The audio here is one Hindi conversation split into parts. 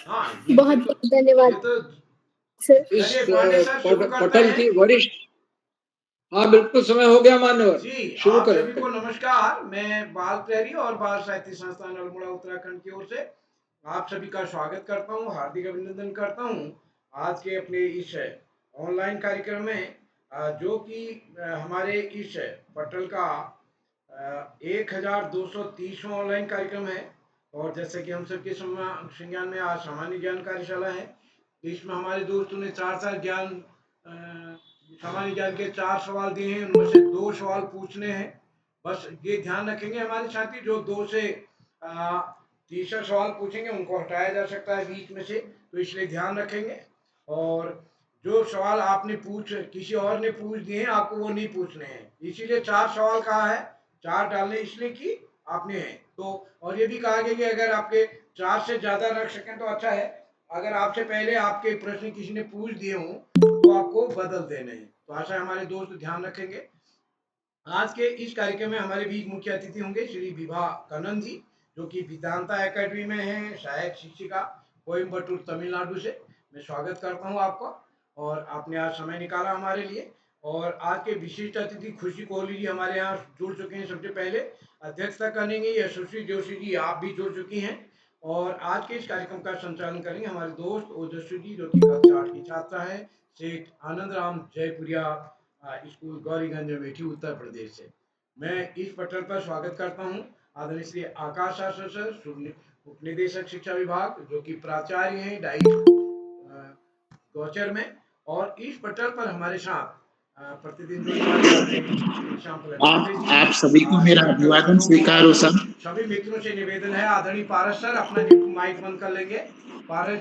हाँ, बहुत बहुत धन्यवाद ये तो सर। इस चलिए पांडे सर शुरू करते पटल हैं। की वरिष्ठ। हाँ बिल्कुल, समय हो गया मान्यवर, जी, शुरू आप सभी को करें। नमस्कार। मैं बाल प्रहरी और बाल साहित्य संस्थान अल्मोड़ा उत्तराखंड की ओर से आप सभी का स्वागत करता हूँ, हार्दिक अभिनंदन करता हूँ आज के अपने इस ऑनलाइन कार्यक्रम में, जो कि हमारे इस पटल का 1230वां ऑनलाइन कार्यक्रम है। और जैसे कि हम सबके संज्ञान में आज सामान्य ज्ञान कार्यशाला है, इसमें हमारे दोस्तों ने चार चार सामान्य ज्ञान के 4 सवाल दिए हैं, उनमें से 2 सवाल पूछने हैं। बस ये ध्यान रखेंगे हमारे साथी, जो 2 से तीसरा सवाल पूछेंगे उनको हटाया जा सकता है बीच में से, तो इसलिए ध्यान रखेंगे। और जो सवाल आपने किसी और ने पूछ दिए हैं, आपको वो नहीं पूछने हैं, इसीलिए 4 सवाल कहा है। 4 डालने इसलिए कि आपने हैं तो। और ये भी कहा गया कि अगर आपके 4 से ज्यादा रख सकें तो अच्छा है। अगर आपसे पहले आपके प्रश्न किसी ने पूछ दिए हों तो आपको बदल देने हैं। तो आशा है हमारे दोस्त ध्यान रखेंगे। आज के इस कार्यक्रम में हमारे बीच मुख्य अतिथि होंगे श्री विभा कनन जी, जो कि वेदांता एकेडमी में हैं सहायक शिक्षिका, कोयम्बटूर तमिलनाडु से। मैं स्वागत करता हूं आपका, और आपने आज समय निकाला हमारे लिए। और आज के विशिष्ट अतिथि खुशी कोहली जी हमारे यहाँ जुड़ चुके हैं। सबसे पहले अध्यक्षता करेंगे यशस्वी जोशी जी, आप भी जुड़ चुकी हैं। और आज के इस कार्यक्रम का संचालन करेंगे हमारे दोस्त ओजस्वी जी, जो कि कक्षा 8 की छात्रा है, सेठ आनंद राम जयपुरिया स्कूल गौरीगंज अमेठी उत्तर प्रदेश से। मैं इस पटल पर स्वागत करता हूं आदरणीय श्री आकाश आशा सर, उप निदेशक शिक्षा विभाग, जो कि प्राचार्य हैं डाइट गौचर में। और इस पटल पर हमारे साथ प्रतिदिन जुड़ने वाले आदरणीय श्याम पलट पांडे जी, आप सभी को मेरा सभी अभिवादन प्रोफेसरों को स्वीकार हो और सर। सभी मित्रों से निवेदन है, आदरणीय पारस सर अपना माइक बंद कर लेंगे। पारस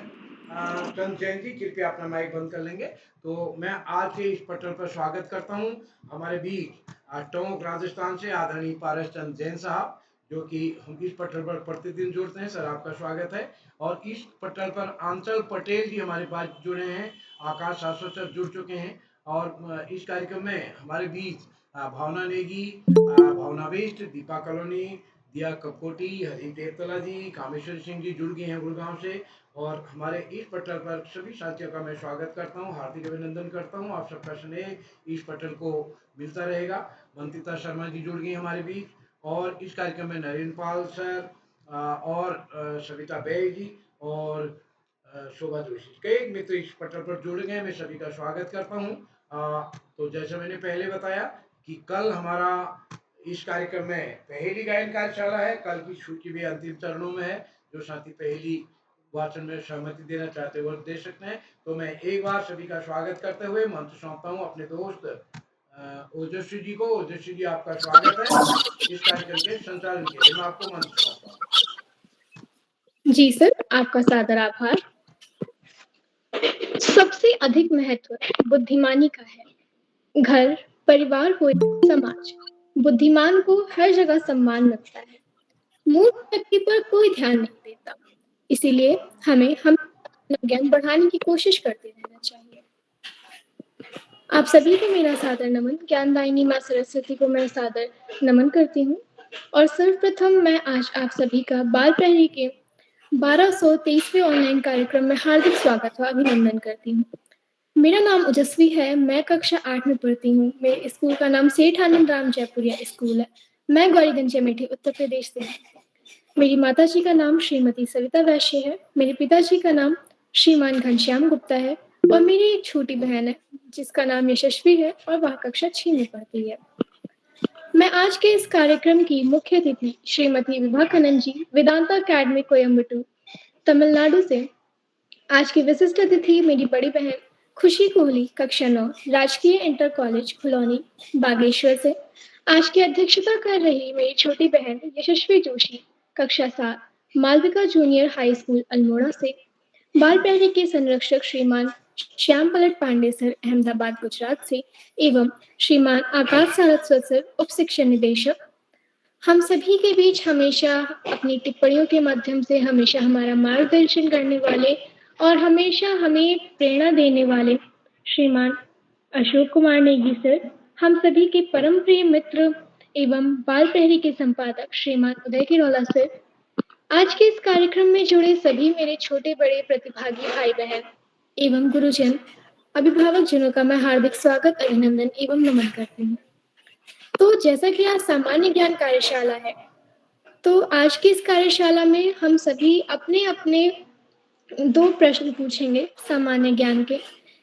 चंद जैन जी कृपया अपना माइक बंद कर लेंगे। तो मैं आज के इस पटल पर स्वागत करता हूं हमारे बीच टोंक राजस्थान से आदरणीय पारस चंद जैन साहब, जो कि हम इस पटल पर प्रतिदिन जुड़ते हैं। सर आपका स्वागत है। और इस पटल पर आंचल पटेल जी हमारे पास जुड़े हैं, आकाश शाश्वत सर जुड़ चुके हैं। और इस कार्यक्रम में हमारे बीच भावना नेगी, भावना बिष्ट, दीपा कॉलोनी, दिया कपकोटी, हरी देवतला जी, कामेश्वर सिंह जी जुड़ गए हैं गुड़गांव से। और हमारे इस पटल पर सभी साथियों का मैं स्वागत करता हूं, हार्दिक अभिनंदन करता हूं। आप सबका स्नेह इस पटल को मिलता रहेगा। मंतिता शर्मा जी जुड़ गई हमारे बीच। और इस कार्यक्रम में नरेंद्र पाल सर और सविता बेग जी और शोभा जोशी, कई मित्र इस पटल पर जुड़ गए। मैं सभी का स्वागत करता हूं। तो जैसे मैंने पहले बताया कि कल हमारा इस कार्यक्रम में पहेली गायन कार्यशाला है। कल की सूची भी अंतिम चरणों में है। जो साथी पहेली वाचन में सहमति देना चाहते हैं वो दे सकते हैं। तो मैं एक बार सभी का स्वागत करते हुए मंच सौंपता हूँ अपने दोस्त ओजस्वी जी को। ओजस्वी जी आपका स्वागत है इस कार्यक्रम के संचालन के लिए। मैं आपको मंच सौंपता हूँ। जी सर, आपका सादर आभार। सबसे अधिक महत्व बुद्धिमानी का है। घर, परिवार हो या समाज, बुद्धिमान को हर जगह सम्मान मिलता है। मूर्ख व्यक्ति पर कोई ध्यान नहीं देता। इसीलिए हमें अपना ज्ञान बढ़ाने की कोशिश करते रहना चाहिए। आप सभी को मेरा सादर नमन। ज्ञानदायिनी माँ सरस्वती को मैं सादर नमन करती हूँ। और सर्वप्रथम मैं आज आप सभी का बाल प्रहरी के 1223वें ऑनलाइन कार्यक्रम में हार्दिक स्वागत व अभिनंदन करती हूँ। मेरा नाम ओजस्वी है, मैं कक्षा 8 में पढ़ती हूँ। मेरे स्कूल का नाम सेठ आनंद राम जयपुरिया स्कूल है। मैं गौरीगंज अमेठी उत्तर प्रदेश से हूँ। मेरी माताजी का नाम श्रीमती सविता वैश्य है। मेरे पिताजी का नाम श्रीमान घनश्याम गुप्ता है। और मेरी एक छोटी बहन है जिसका नाम यशस्वी है और वह कक्षा 6 में पढ़ती है। मैं आज के इस कार्यक्रम की मुख्य अतिथि श्रीमती विभा कनन जी, वेदांता अकेडमी कोयम्बटूर तमिलनाडु से। आज की विशिष्ट अतिथि मेरी बड़ी बहन खुशी कोहली, कक्षा 9, राजकीय इंटर कॉलेज खुलौनी बागेश्वर से। आज की अध्यक्षता कर रही मेरी छोटी बहन यशस्वी जोशी, कक्षा 7, Malvika junior high school Almora से। बाल प्रहरी के संरक्षक श्रीमान श्याम पलट पांडे सर, अहमदाबाद गुजरात से। एवं श्रीमान आकाश सारस्वत सर, उप शिक्षा निदेशक। हम सभी के बीच हमेशा अपनी टिप्पणियों के माध्यम से हमेशा हमारा मार्गदर्शन करने वाले और हमेशा हमें प्रेरणा देने वाले श्रीमान अशोक कुमार नेगी सर, हम सभी के परम प्रिय मित्र एवं बाल प्रहरी के संपादक श्रीमान उदय किरोला सर, आज के इस कार्यक्रम में जुड़े सभी मेरे छोटे बड़े प्रतिभागी भाई बहन एवं गुरुजन, अभिभावक जनों का मैं हार्दिक स्वागत, अभिनंदन एवं नमन करती हूँ। तो जैसा कि आज सामान्य ज्ञान कार्यशाला है, तो आज की इस कार्यशाला में हम सभी अपने अपने 2 प्रश्न पूछेंगे सामान्य ज्ञान के,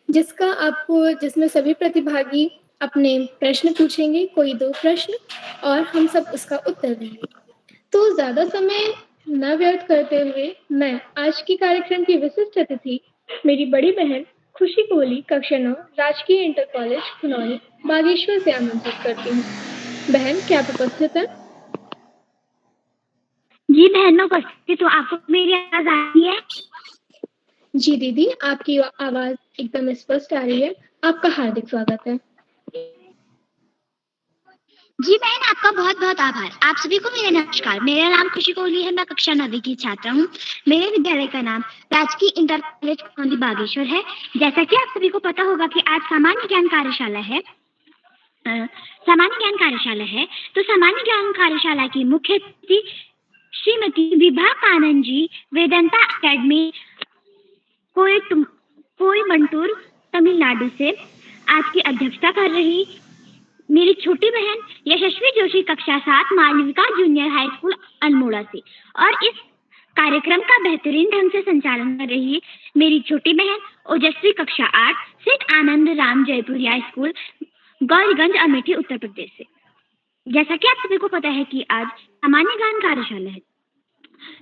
जिसमें सभी प्रतिभागी अपने प्रश्न पूछेंगे, कोई 2 प्रश्न, और हम सब उसका उत्तर देंगे। तो ज़्यादा समय न व्यर्थ करते हुए मैं आज के कार्यक्रम की विशिष्ट अतिथि मेरी बड़ी बहन खुशी कोहली, कक्षा 9, राजकीय इंटर कॉलेज खुनौनी, बागेश्वर से आमंत्रित करती हूँ। बहन, क्या आप उपस्थित हैं? जी बहन, मैं उपस्थित हूँ। आपको मेरी आवाज आ रही है? जी दीदी, आपकी आवाज एकदम स्पष्ट आ रही है। आपका हार्दिक स्वागत है। जी बहन, आपका बहुत बहुत आभार। आप सभी को मेरा नमस्कार। मेरा नाम खुशी कोहली है। मैं कक्षा 9वीं की छात्रा हूँ। मेरे विद्यालय का नाम राजकीय इंटर कॉलेज खुनौनी बागेश्वर है। जैसा कि आप सभी को पता होगा कि आज सामान्य ज्ञान कार्यशाला है। तो सामान्य ज्ञान कार्यशाला की मुख्य अतिथि श्रीमती विभा कानन जी वेदांता अकेडमी कोयम्बटूर तमिलनाडु से आज की अध्यक्षता कर रही मेरी छोटी बहन यशस्वी जोशी, कक्षा 7, Malvika junior high school Almora से, और इस कार्यक्रम का बेहतरीन ढंग से संचालन कर रही मेरी छोटी बहन ओजस्वी, कक्षा 8, सेठ आनंद राम जयपुरिया स्कूल गौरीगंज, अमेठी, उत्तर प्रदेश से। जैसा कि आप सभी को पता है कि आज सामान्य ज्ञान कार्यशाला है,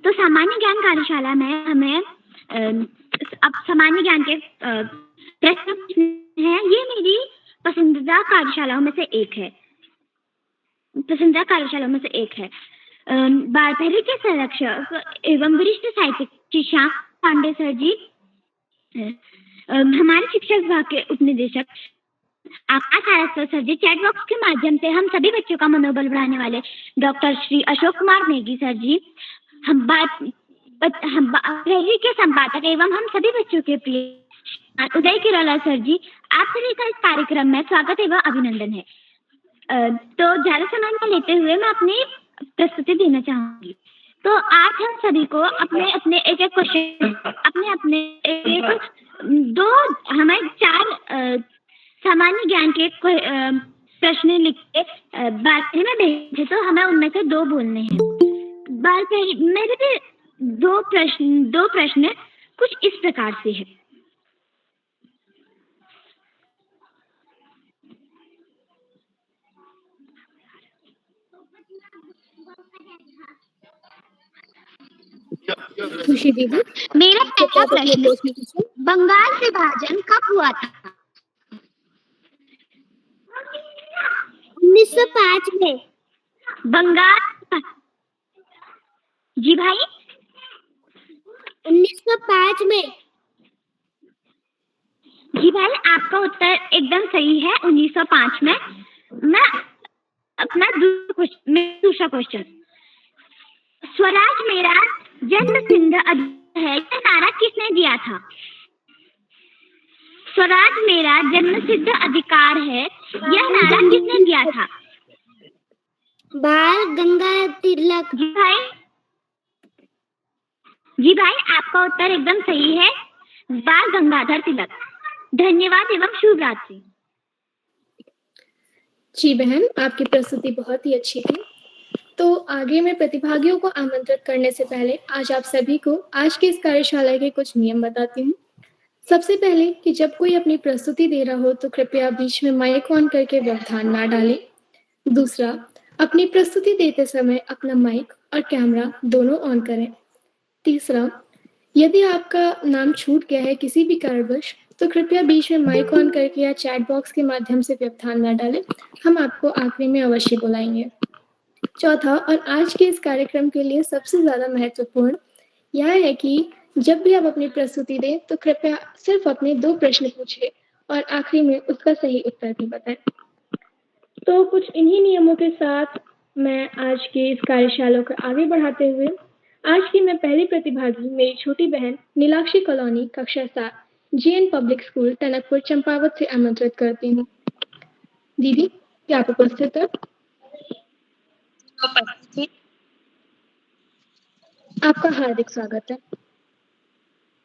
तो सामान्य ज्ञान कार्यशाला में हमें अब सामान्य ज्ञान के प्रश्न हैं। ये मेरी पसंदीदा कार्यशालाओं में से एक है। बारहवीं के संरक्षक एवं वरिष्ठ साहित्यिक श्री श्याम पांडे सर जी, हमारे शिक्षा विभाग के उपनिदेशक आकाश आरस्कर सर जी, चैट बॉक्स के माध्यम से हम सभी बच्चों का मनोबल बढ़ाने वाले डॉक्टर श्री अशोक कुमार नेगी सर जी, हम बारहवीं के संपादक एवं हम सभी बच्चों के प्रिय उदय किरोला सर जी, आप सभी का इस कार्यक्रम में स्वागत एवं अभिनंदन है। तो ज्यादा समय न लेते हुए मैं अपनी प्रस्तुति देना चाहूंगी। तो आज हम सभी को अपने एक क्वेश्चन, हमें 4 सामान्य ज्ञान के प्रश्न लिख के बारहवीं में भेजे, तो हमें उनमें से 2 बोलने हैं। मेरे भी 2 प्रश्न कुछ इस प्रकार से है। खुशी दीदी, मेरा पहला प्रश्न, बंगाल विभाजन कब हुआ था? 1905 में। बंगाल, जी भाई, 1905 में। जी भाई, आपका उत्तर एकदम सही है, 1905 में। मैं अपना दूसरा क्वेश्चन, स्वराज मेरा जन्म सिद्ध अधिकार है, यह नारा किसने दिया था? स्वराज मेरा जन्म सिद्ध अधिकार है, यह नारा किसने दिया था? बाल गंगाधर तिलक। जी भाई, आपका उत्तर एकदम सही है, बाल गंगाधर तिलक। धन्यवाद एवं शुभ रात्रि। जी बहन, आपकी प्रस्तुति बहुत ही अच्छी थी। तो आगे मैं प्रतिभागियों को आमंत्रित करने से पहले आज आप सभी को आज की इस कार्यशाला के कुछ नियम बताती हूँ। सबसे पहले कि जब कोई अपनी प्रस्तुति दे रहा हो तो कृपया बीच में माइक ऑन करके व्यवधान ना डालें। दूसरा, अपनी प्रस्तुति देते समय अपना माइक और कैमरा दोनों ऑन करें। तीसरा, यदि आपका नाम छूट गया है किसी भी कारणवश, तो कृपया बीच में माइक ऑन करके या चैट बॉक्स के माध्यम से व्यवधान न डालें। हम आपको आखिरी में अवश्य बुलाएंगे। चौथा और आज के इस कार्यक्रम के लिए सबसे ज्यादा महत्वपूर्ण यह है कि जब भी आप अपनी प्रस्तुति दें तो कृपया सिर्फ अपने 2 प्रश्न पूछें और आखिरी में उसका सही उत्तर भी बताएं। तो कुछ इन्हीं नियमों के साथ मैं आज के इस कार्यशाला को आगे बढ़ाते हुए आज की मैं पहली प्रतिभागी मेरी छोटी बहन नीलाक्षी कॉलोनी, कक्षा 7, GN public school, Tanakpur, Champawat से आमंत्रित करती हूँ। दीदी, क्या आप उपस्थित हैं? आपका हार्दिक स्वागत है।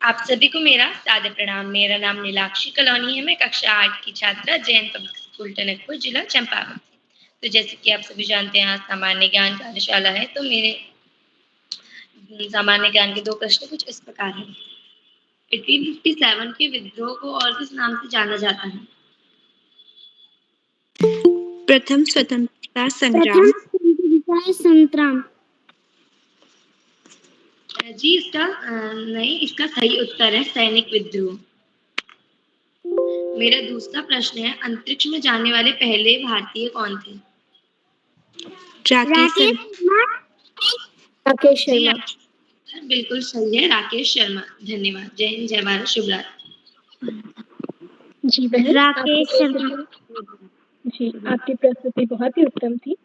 आप सभी को मेरा सादर प्रणाम। मेरा नाम नीलाक्षी कलोनी है। मैं कक्षा 8 की छात्रा जैन पब्लिक स्कूल टनकपुर, जिला चंपावत। तो जैसे कि आप सभी जानते हैं, आज सामान्य ज्ञान कार्यशाला है, तो मेरे सामान्य ज्ञान के 2 प्रश्न कुछ इस प्रकार हैं। 1857 के विद्रोह को और किस नाम से जाना जाता है? प्रथम स्वतंत्रता संग्राम। जी, इसका सही उत्तर है सैनिक विद्रोह। मेरा दूसरा प्रश्न है, अंतरिक्ष में जाने वाले पहले भारतीय कौन थे? राकेश जी, शर्मा। बिल्कुल सही है, राकेश शर्मा। धन्यवाद। जय हिंद, जय भारत, शुभ रात्रि। जी बहन, राकेश शर्मा। जी, आपकी प्रस्तुति बहुत ही उत्तम थी।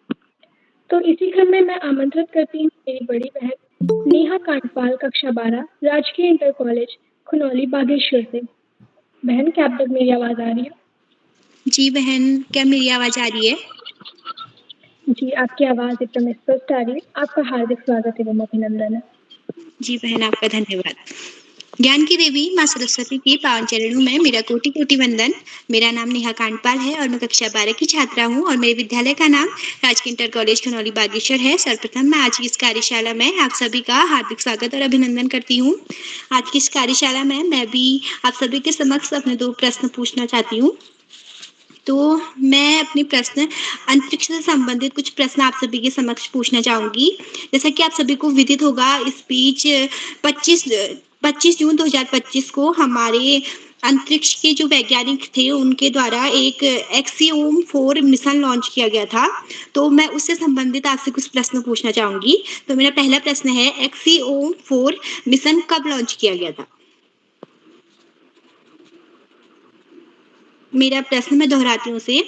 तो इसी क्रम में मैं आमंत्रित करती हूँ मेरी बड़ी बहन नेहा कांडपाल, कक्षा 12, राजकीय इंटर कॉलेज खुनौली, बागेश्वर से। बहन, क्या आप तक मेरी आवाज आ रही है? जी बहन, क्या मेरी आवाज आ रही है? जी, आपकी आवाज एकदम स्पष्ट आ रही है। आपका हार्दिक स्वागत एवं अभिनंदन है। जी बहन, आपका धन्यवाद। ज्ञान की देवी माँ सरस्वती के पावन चरणों में मेरा कोटि कोटि वंदन। मेरा नाम नेहा कांडपाल है और मैं कक्षा 12 की छात्रा हूँ और मेरे विद्यालय का नाम राजकीय इंटर कॉलेज खनौली, बागेश्वर है। सर्वप्रथम मैं आज की इस कार्यशाला में आप सभी का हार्दिक स्वागत और अभिनंदन करती हूँ। आज की इस कार्यशाला में मैं भी आप सभी के समक्ष अपने 2 प्रश्न पूछना चाहती हूँ। तो मैं अपने प्रश्न अंतरिक्ष से संबंधित कुछ प्रश्न आप सभी के समक्ष पूछना चाहूंगी। जैसा कि आप सभी को विदित होगा, इस बीच 25 जून 2025 को हमारे अंतरिक्ष के जो वैज्ञानिक थे उनके द्वारा एक एक्सियोम 4 मिशन लॉन्च किया गया था। तो मैं उससे संबंधित आपसे कुछ प्रश्न पूछना चाहूंगी। तो मेरा पहला प्रश्न है, एक्सियोम 4 मिशन कब लॉन्च किया गया था? मेरा प्रश्न मैं दोहराती हूँ उसे,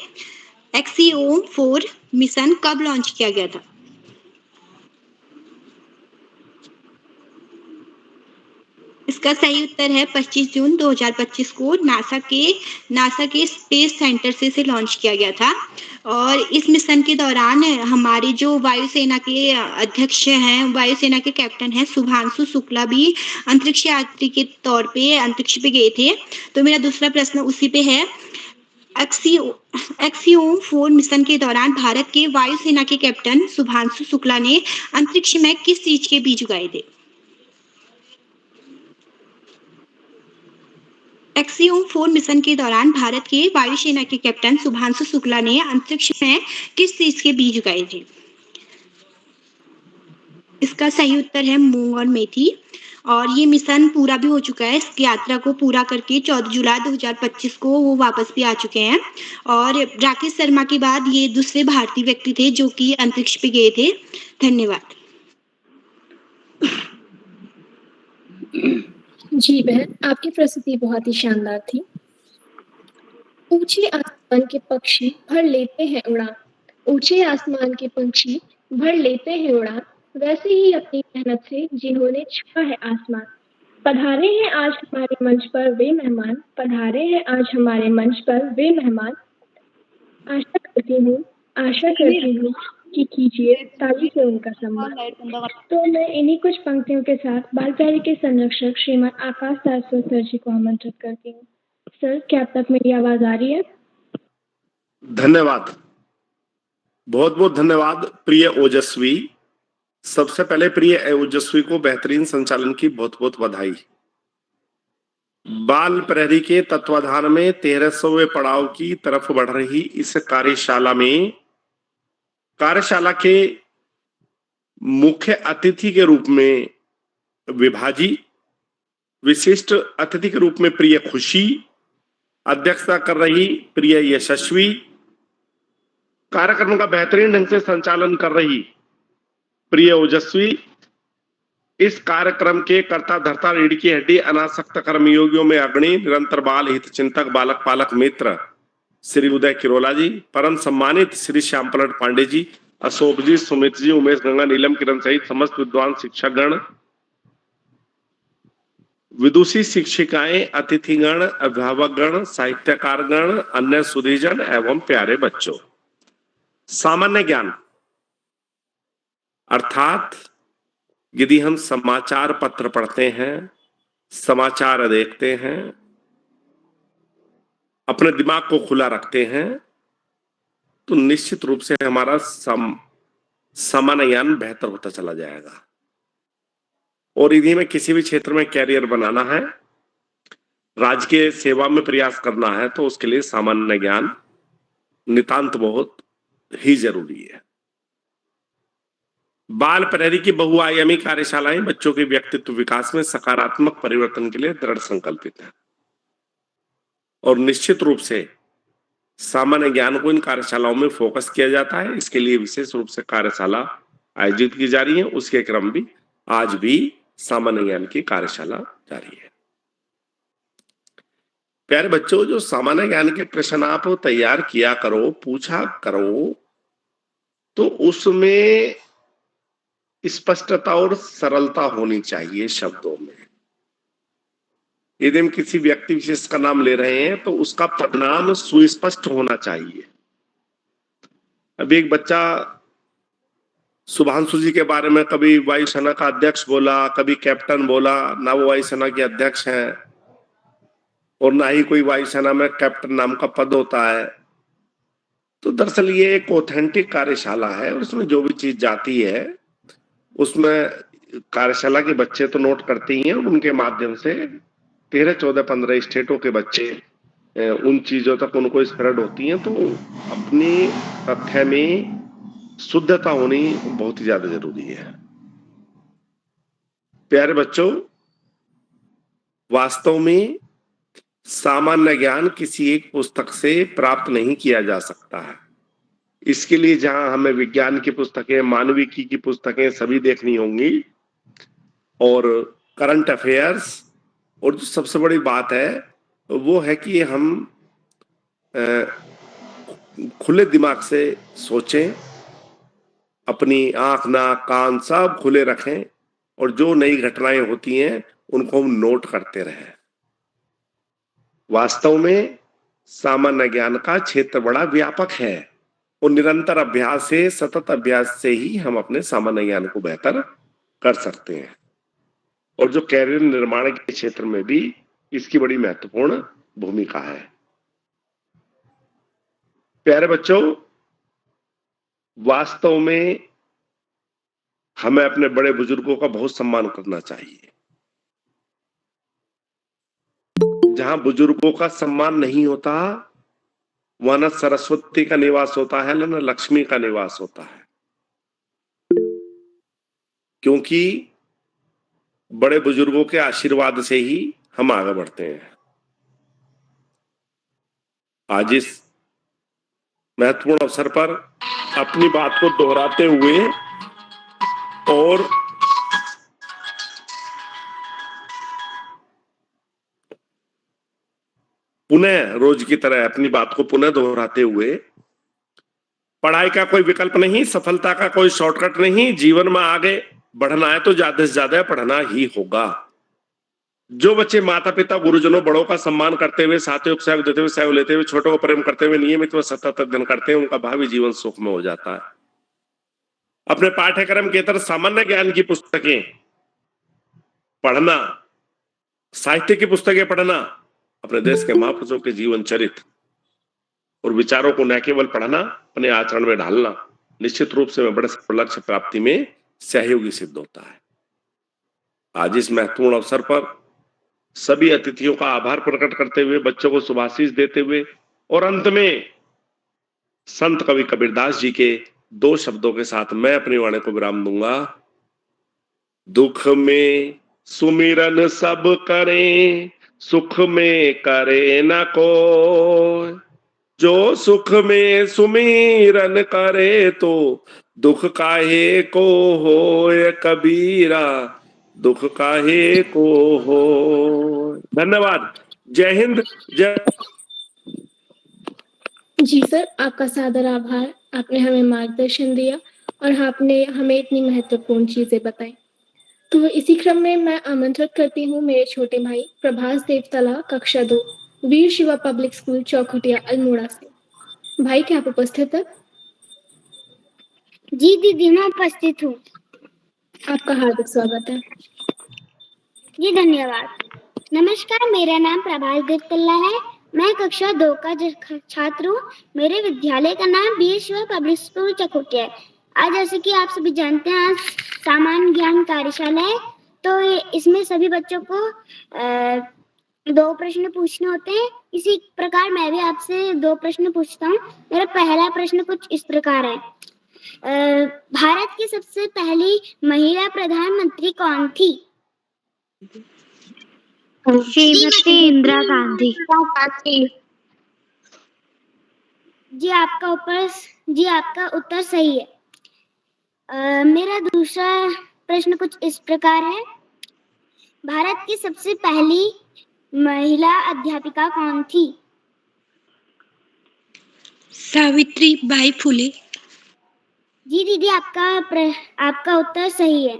एक्सियोम 4 मिशन कब लॉन्च किया गया था? इसका सही उत्तर है 25 जून 2025 को नासा के स्पेस सेंटर से इसे लॉन्च किया गया था। और इस मिशन के दौरान हमारे जो वायुसेना के अध्यक्ष हैं, वायुसेना के कैप्टन हैं शुभांशु शुक्ला भी अंतरिक्ष यात्री के तौर पे अंतरिक्ष पे गए थे। तो मेरा दूसरा प्रश्न उसी पे है, एक्सियोम 4 मिशन के दौरान भारत के वायुसेना के कैप्टन शुभांशु शुक्ला ने अंतरिक्ष में किस चीज के बीज उगाए थे? एक्सियोम 4 मिशन के दौरान भारत के वायुसेना के कैप्टन शुभांशु शुक्ला ने अंतरिक्ष में किस चीज के बीज उगाए थे? इसका सही उत्तर है मूंग और मेथी। और ये मिशन पूरा भी हो चुका है। इस यात्रा को पूरा करके 14 जुलाई 2025 को वो वापस भी आ चुके हैं। और राकेश शर्मा के बाद ये दूसरे भारतीय व्यक्ति थे जो कि अंतरिक्ष पे गए थे। धन्यवाद। जी बहन, आपकी प्रस्तुति बहुत ही शानदार थी। ऊंचे आसमान के पक्षी भर लेते हैं उड़ान, ऊंचे आसमान के पंछी भर लेते हैं उड़ान, वैसे ही अपनी मेहनत से जिन्होंने छुआ है आसमान, पधारे हैं आज हमारे मंच पर वे मेहमान, पधारे हैं आज हमारे मंच पर वे मेहमान। आशा करती हूँ कि कीजिए ताली से उनका सम्मान। तो मैं इन्हीं कुछ पंक्तियों के साथ बाल प्यारे के संरक्षक श्रीमान आकाश सारस्वत सर जी को आमंत्रित करती हूँ। सर, क्या आप तक मेरी आवाज आ रही है? धन्यवाद, बहुत बहुत धन्यवाद प्रिय ओजस्वी। सबसे पहले प्रिय ओजस्वी को बेहतरीन संचालन की बहुत बहुत बधाई। बाल प्रहरी के तत्वाधान में 1300वें पड़ाव की तरफ बढ़ रही इस कार्यशाला के मुख्य अतिथि के रूप में विभाजी, विशिष्ट अतिथि के रूप में प्रिय खुशी, अध्यक्षता कर रही प्रिय यशस्वी, कार्यक्रम का बेहतरीन ढंग से संचालन कर रही प्रिय ओजस्वी, इस कार्यक्रम के कर्ता धर्ता रीढ़ की हड्डी अनासक्त कर्मयोगियों में अग्रणी निरंतर बाल हित चिंतक बालक पालक मित्र श्री उदय किरोला जी, परम सम्मानित श्री श्याम पलट पांडे जी, अशोक जी, सुमित जी, उमेश गंगा, नीलम किरण सहित समस्त विद्वान शिक्षकगण, विदुषी शिक्षिकाएं, अतिथिगण, अभिभावकगण, साहित्यकारगण, अन्य सुधीजन एवं प्यारे बच्चों। सामान्य ज्ञान अर्थात यदि हम समाचार पत्र पढ़ते हैं, समाचार देखते हैं, अपने दिमाग को खुला रखते हैं, तो निश्चित रूप से हमारा सामान्य ज्ञान बेहतर होता चला जाएगा। और यदि हमें किसी भी क्षेत्र में कैरियर बनाना है, राज्य के सेवा में प्रयास करना है, तो उसके लिए सामान्य ज्ञान नितांत बहुत ही जरूरी है। बाल प्रहरी की बहुआयामी कार्यशालाएं बच्चों के व्यक्तित्व विकास में सकारात्मक परिवर्तन के लिए दृढ़ संकल्पित है और निश्चित रूप से सामान्य ज्ञान को इन कार्यशालाओं में फोकस किया जाता है। इसके लिए विशेष रूप से कार्यशाला आयोजित की जा रही है। उसके क्रम भी आज भी सामान्य ज्ञान की कार्यशाला जारी है। प्यारे बच्चों, जो सामान्य ज्ञान के प्रश्न आप तैयार किया करो, पूछा करो, तो उसमें स्पष्टता और सरलता होनी चाहिए शब्दों में। यदि हम किसी व्यक्ति विशेष का नाम ले रहे हैं तो उसका परिणाम सुस्पष्ट होना चाहिए। अभी एक बच्चा सुभांशु जी के बारे में कभी वायुसेना का अध्यक्ष बोला, कभी कैप्टन बोला, ना वो वायुसेना के अध्यक्ष हैं और ना ही कोई वायुसेना में कैप्टन नाम का पद होता है। तो दरअसल ये एक ऑथेंटिक कार्यशाला है और उसमें जो भी चीज जाती है उसमें कार्यशाला के बच्चे तो नोट करते ही हैं, उनके माध्यम से 13, 14, 15 स्टेटों के बच्चे उन चीजों तक उनको स्प्रेड होती हैं। तो अपनी तथ्य में शुद्धता होनी बहुत ही ज्यादा जरूरी है। प्यारे बच्चों, वास्तव में सामान्य ज्ञान किसी एक पुस्तक से प्राप्त नहीं किया जा सकता है। इसके लिए जहां हमें विज्ञान की पुस्तकें, मानविकी की पुस्तकें सभी देखनी होंगी और करंट अफेयर्स, और जो सबसे बड़ी बात है वो है कि हम खुले दिमाग से सोचें, अपनी आंख, नाक, कान सब खुले रखें और जो नई घटनाएं होती हैं उनको हम नोट करते रहें। वास्तव में सामान्य ज्ञान का क्षेत्र बड़ा व्यापक है और निरंतर अभ्यास से, सतत अभ्यास से ही हम अपने सामान्य ज्ञान को बेहतर कर सकते हैं। और जो कैरियर निर्माण के क्षेत्र में भी इसकी बड़ी महत्वपूर्ण भूमिका है। प्यारे बच्चों, वास्तव में हमें अपने बड़े बुजुर्गों का बहुत सम्मान करना चाहिए। जहां बुजुर्गों का सम्मान नहीं होता वहां न सरस्वती का निवास होता है, न लक्ष्मी का निवास होता है, क्योंकि बड़े बुजुर्गों के आशीर्वाद से ही हम आगे बढ़ते हैं। आज इस महत्वपूर्ण अवसर पर अपनी बात को दोहराते हुए और पुनः रोज की तरह अपनी बात को पुनः दोहराते हुए, पढ़ाई का कोई विकल्प नहीं, सफलता का कोई शॉर्टकट नहीं, जीवन में आगे बढ़ना है तो ज्यादा से ज्यादा पढ़ना ही होगा। जो बच्चे माता पिता, गुरुजनों, बड़ों का सम्मान करते हुए, साथियों को सहयोग देते हुए, सहयोग लेते हुए, छोटों को प्रेम करते हुए नियमित व सतत अध्ययन करते हैं, उनका भावी जीवन सुखमय हो जाता है। अपने पाठ्यक्रम के तरह सामान्य ज्ञान की पुस्तकें पढ़ना, साहित्य की पुस्तकें पढ़ना, अपने देश के महापुरुषों के जीवन चरित्र और विचारों को न केवल पढ़ना, अपने आचरण में ढालना निश्चित रूप से बड़े लक्ष्य प्राप्ति में सहयोगी सिद्ध होता है। आज इस महत्वपूर्ण अवसर पर सभी अतिथियों का आभार प्रकट करते हुए, बच्चों को शुभाशीष देते हुए और अंत में संत कवि कबीरदास जी के 2 शब्दों के साथ मैं अपनी वाणी को विराम दूंगा। दुख में सुमिरन सब करें, सुख में करे न कोई। जो सुख में सुमिरन करे तो दुख काहे को होए कबीरा, दुख काहे को हो। धन्यवाद। जय हिंद, जय। जी सर, आपका सादर आभार। आपने हमें मार्गदर्शन दिया और आपने हमें इतनी महत्वपूर्ण चीजें बताई। तो इसी क्रम में मैं आमंत्रित करती हूँ मेरे छोटे भाई प्रभास देवतला, कक्षा 2, वीर शिवा पब्लिक स्कूल, चौखुटिया, अल्मोड़ा से। भाई, क्या आप उपस्थित है? जी दीदी, मैं उपस्थित हूँ। आपका हार्दिक स्वागत है। जी धन्यवाद। नमस्कार, मेरा नाम प्रभास गिरतल्ला है। मैं कक्षा 2 का छात्र हूँ। मेरे विद्यालय का नाम बीएसवा पब्लिक स्कूल चकोटिया है। आज जैसे कि आप सभी जानते हैं, आज सामान्य ज्ञान कार्यशाला है, तो इसमें सभी बच्चों को 2 प्रश्न पूछने होते हैं। इसी प्रकार मैं भी आपसे 2 प्रश्न पूछता हूँ। मेरा पहला प्रश्न कुछ इस प्रकार है। भारत की सबसे पहली महिला प्रधानमंत्री कौन थी? श्रीमती इंदिरा गांधी। जी आपका उत्तर सही है। मेरा दूसरा प्रश्न कुछ इस प्रकार है। भारत की सबसे पहली महिला अध्यापिका कौन थी? सावित्री बाई फुले। जी दीदी, आपका उत्तर सही है।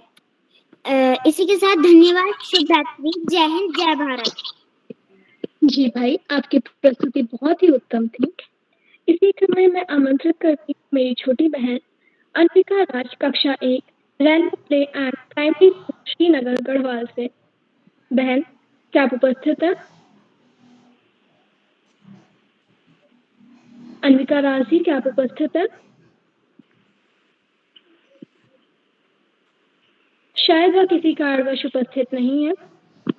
इसी के साथ धन्यवाद। शुभ रात्रि। जय हिंद, जय भारत। जी भाई, आपकी प्रस्तुति बहुत ही उत्तम थी। इसी क्रम में मैं आमंत्रित करती हूँ मेरी छोटी बहन अंबिका राज, कक्षा 1, rainbow play and primary school Srinagar Garhwal से। बहन, क्या आप उपस्थित है? अंबिका राज जी, क्या आप उपस्थित है? शायद वह किसी कारणवश उपस्थित नहीं है।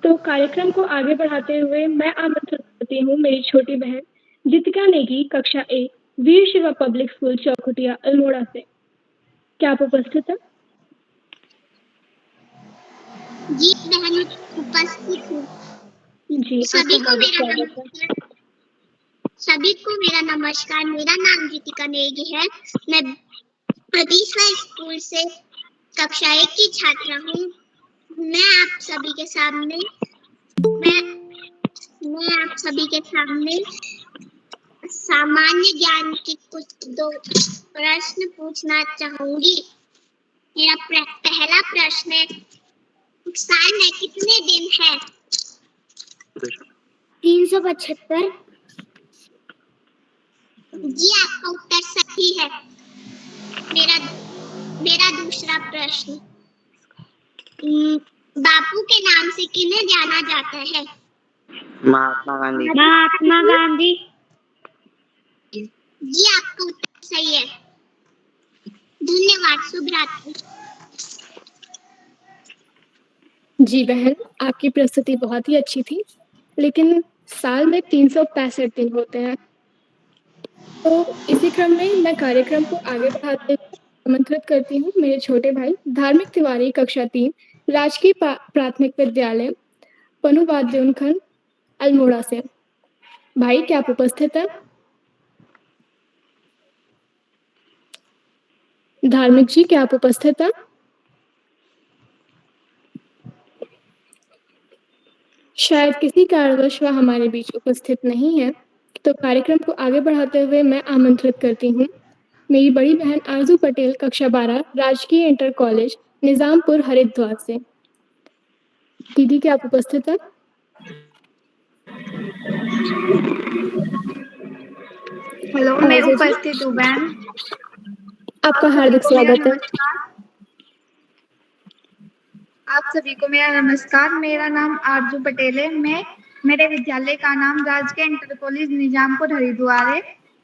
तो कार्यक्रम को आगे बढ़ाते हुए मैं आमंत्रित करती हूँ मेरी छोटी बहन जितिका नेगी, कक्षा 1, वीर शिवा पब्लिक स्कूल चौखुटिया अल्मोड़ा से। क्या आप उपस्थित हैं? जी बहन, उपस्थित हूँ। जी, सभी आपका को हार्दिक मेरा स्वागत है। नमस्कार। मेरा नाम जितिका नेगी है। मैं प्रतीक्षा स्कूल से कक्षा 1 की छात्रा हूँ। मैं आप सभी के सामने सामान्य ज्ञान के कुछ 2 प्रश्न पूछना चाहूंगी। मेरा पहला प्रश्न है, साल में कितने दिन है? 375। जी आपका उत्तर सही है। मेरा दूसरा प्रश्न, बापू के नाम से किन्हें जाना जाता है? महात्मा गांधी। जी आपका उत्तर सही है। धन्यवाद। शुभ रात्रि। जी बहन, आपकी प्रस्तुति बहुत ही अच्छी थी, लेकिन साल में 365 दिन होते हैं। तो इसी क्रम में मैं कार्यक्रम को आगे बढ़ाते हुए आमंत्रित करती हूँ मेरे छोटे भाई धार्मिक तिवारी, कक्षा 3, राजकीय प्राथमिक विद्यालय पनुवाद्योनखंड अल्मोड़ा से। भाई, क्या आप उपस्थित हैं? धार्मिक जी, क्या आप उपस्थित हैं? शायद किसी कारणवश वह हमारे बीच उपस्थित नहीं है। तो कार्यक्रम को आगे बढ़ाते हुए मैं आमंत्रित करती हूँ मेरी बड़ी बहन आरजू पटेल, कक्षा 12, राजकीय इंटर कॉलेज निजामपुर हरिद्वार से। दीदी, क्या आप उपस्थित हैं? हेलो, मैं उपस्थित हूँ बहन। आपका हार्दिक स्वागत है। आप सभी को मेरा नमस्कार। मेरा नाम आरजू पटेल है। मेरे विद्यालय का नाम राजकीय इंटर कॉलेज निजामपुर हरिद्वार है।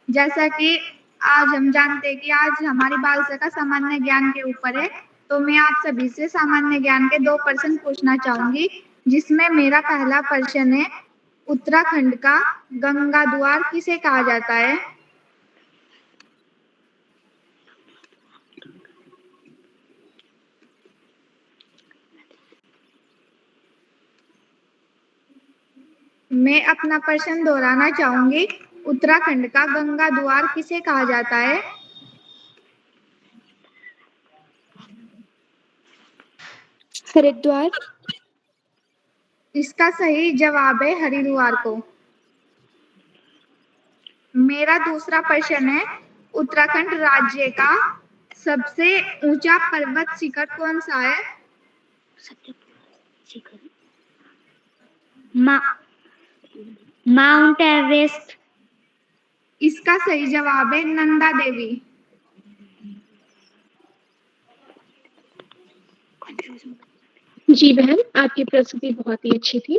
जैसा कि आज हम जानते हैं कि आज हमारी बाल सभा सामान्य ज्ञान के ऊपर है, तो मैं आप सभी से सामान्य ज्ञान के 2 प्रश्न पूछना चाहूंगी, जिसमें मेरा पहला प्रश्न है, उत्तराखंड का गंगा द्वार किसे कहा जाता है? मैं अपना प्रश्न दोहराना चाहूंगी। उत्तराखंड का गंगा द्वार किसे कहा जाता है? हरिद्वार। इसका सही जवाब है हरिद्वार को। मेरा दूसरा प्रश्न है, उत्तराखंड राज्य का सबसे ऊंचा पर्वत शिखर कौन सा है? Mount Everest. इसका सही जवाब है नंदा देवी। जी बहन, आपकी प्रस्तुति बहुत ही अच्छी थी।